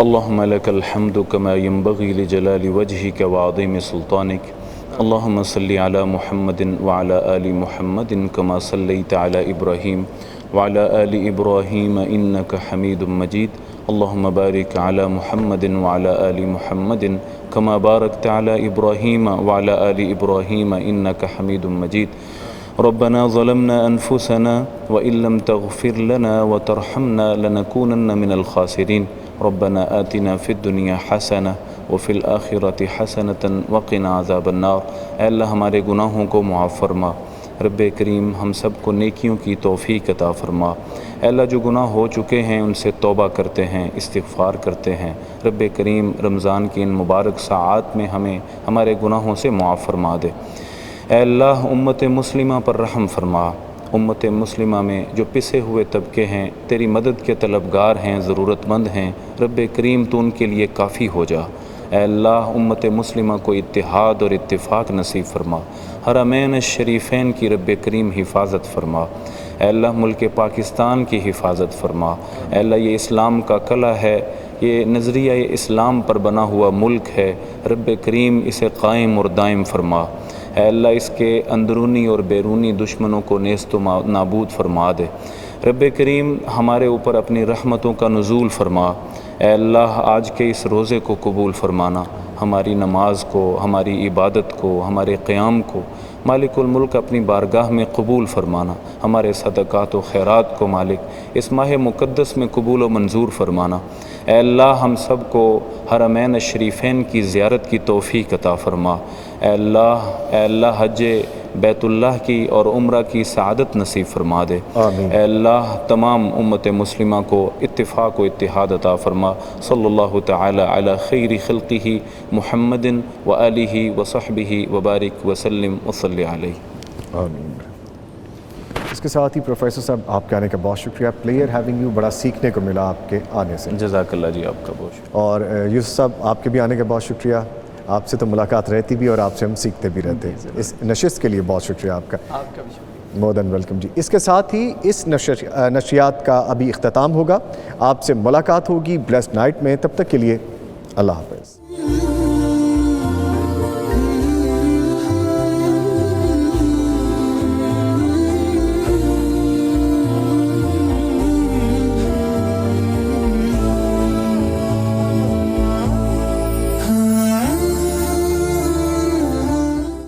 اللهم لك الحمد كما ينبغي لجلال وجهك وعظيم سلطانك. اللهم صل على محمد وعلى آل محمد كما صليت على إبراهيم وعلى آل إبراهيم إنك حميد مجيد. اللهم بارك على محمد وعلى آل محمد كما باركت على إبراهيم وعلى آل إبراهيم إنك حميد مجيد. ربنا ظلمنا أنفسنا وإن لم تغفر لنا وترحمنا لنكونن من الخاسرين. ربنا آتنا في الدنيا حسنة وفي الآخرة حسنة وقنا عذاب النار. اے اللہ ہمارے گناہوں کو معاف فرما. رب کریم ہم سب کو نیکیوں کی توفیق عطا فرما. اے اللہ جو گناہ ہو چکے ہیں ان سے توبہ کرتے ہیں, استغفار کرتے ہیں. رب کریم رمضان کی ان مبارک ساعات میں ہمیں ہمارے گناہوں سے معاف فرما دے. اے اللہ امت مسلمہ پر رحم فرما. امت مسلمہ میں جو پسے ہوئے طبقے ہیں تیری مدد کے طلبگار ہیں, ضرورت مند ہیں, رب کریم تو ان کے لیے کافی ہو جا. اے اللہ امت مسلمہ کو اتحاد اور اتفاق نصیب فرما. حرمین الشریفین کی رب کریم حفاظت فرما. اے اللہ ملک پاکستان کی حفاظت فرما. اے اللہ یہ اسلام کا قلعہ ہے, یہ نظریہ اسلام پر بنا ہوا ملک ہے، رب کریم اسے قائم اور دائم فرما۔ اے اللہ اس کے اندرونی اور بیرونی دشمنوں کو نیست و نابود فرما دے۔ رب کریم ہمارے اوپر اپنی رحمتوں کا نزول فرما۔ اے اللہ آج کے اس روزے کو قبول فرمانا، ہماری نماز کو، ہماری عبادت کو، ہمارے قیام کو مالک الملک اپنی بارگاہ میں قبول فرمانا، ہمارے صدقات و خیرات کو مالک اس ماہ مقدس میں قبول و منظور فرمانا۔ اے اللہ ہم سب کو حرمین الشریفین کی زیارت کی توفیق عطا فرما۔ اے اللہ حج بیت اللہ کی اور عمرہ کی سعادت نصیب فرما دے۔ آمین۔ اے اللہ تمام امت مسلمہ کو اتفاق و اتحاد عطا فرما۔ صلی اللہ تعالی علی خیر خلقہ محمد و آلہ و صحبہ وبارک وسلم وصلی علیہ۔ آمین۔ اس کے ساتھ ہی پروفیسر صاحب آپ کے آنے کا بہت شکریہ، پلیئر ہیونگ یو، بڑا سیکھنے کو ملا آپ کے آنے سے۔ جزاک اللہ جی، آپ کا بہت شکریہ۔ اور یوسف صاحب آپ کے بھی آنے کا بہت شکریہ، آپ سے تو ملاقات رہتی بھی اور آپ سے ہم سیکھتے بھی رہتے ہیں۔ اس نشست کے لیے بہت شکریہ آپ کا، آپ کا بھی شکریہ۔ مور دین ویلکم جی۔ اس کے ساتھ ہی اس نشریات کا ابھی اختتام ہوگا، آپ سے ملاقات ہوگی بلیسڈ نائٹ میں، تب تک کے لیے اللہ حافظ۔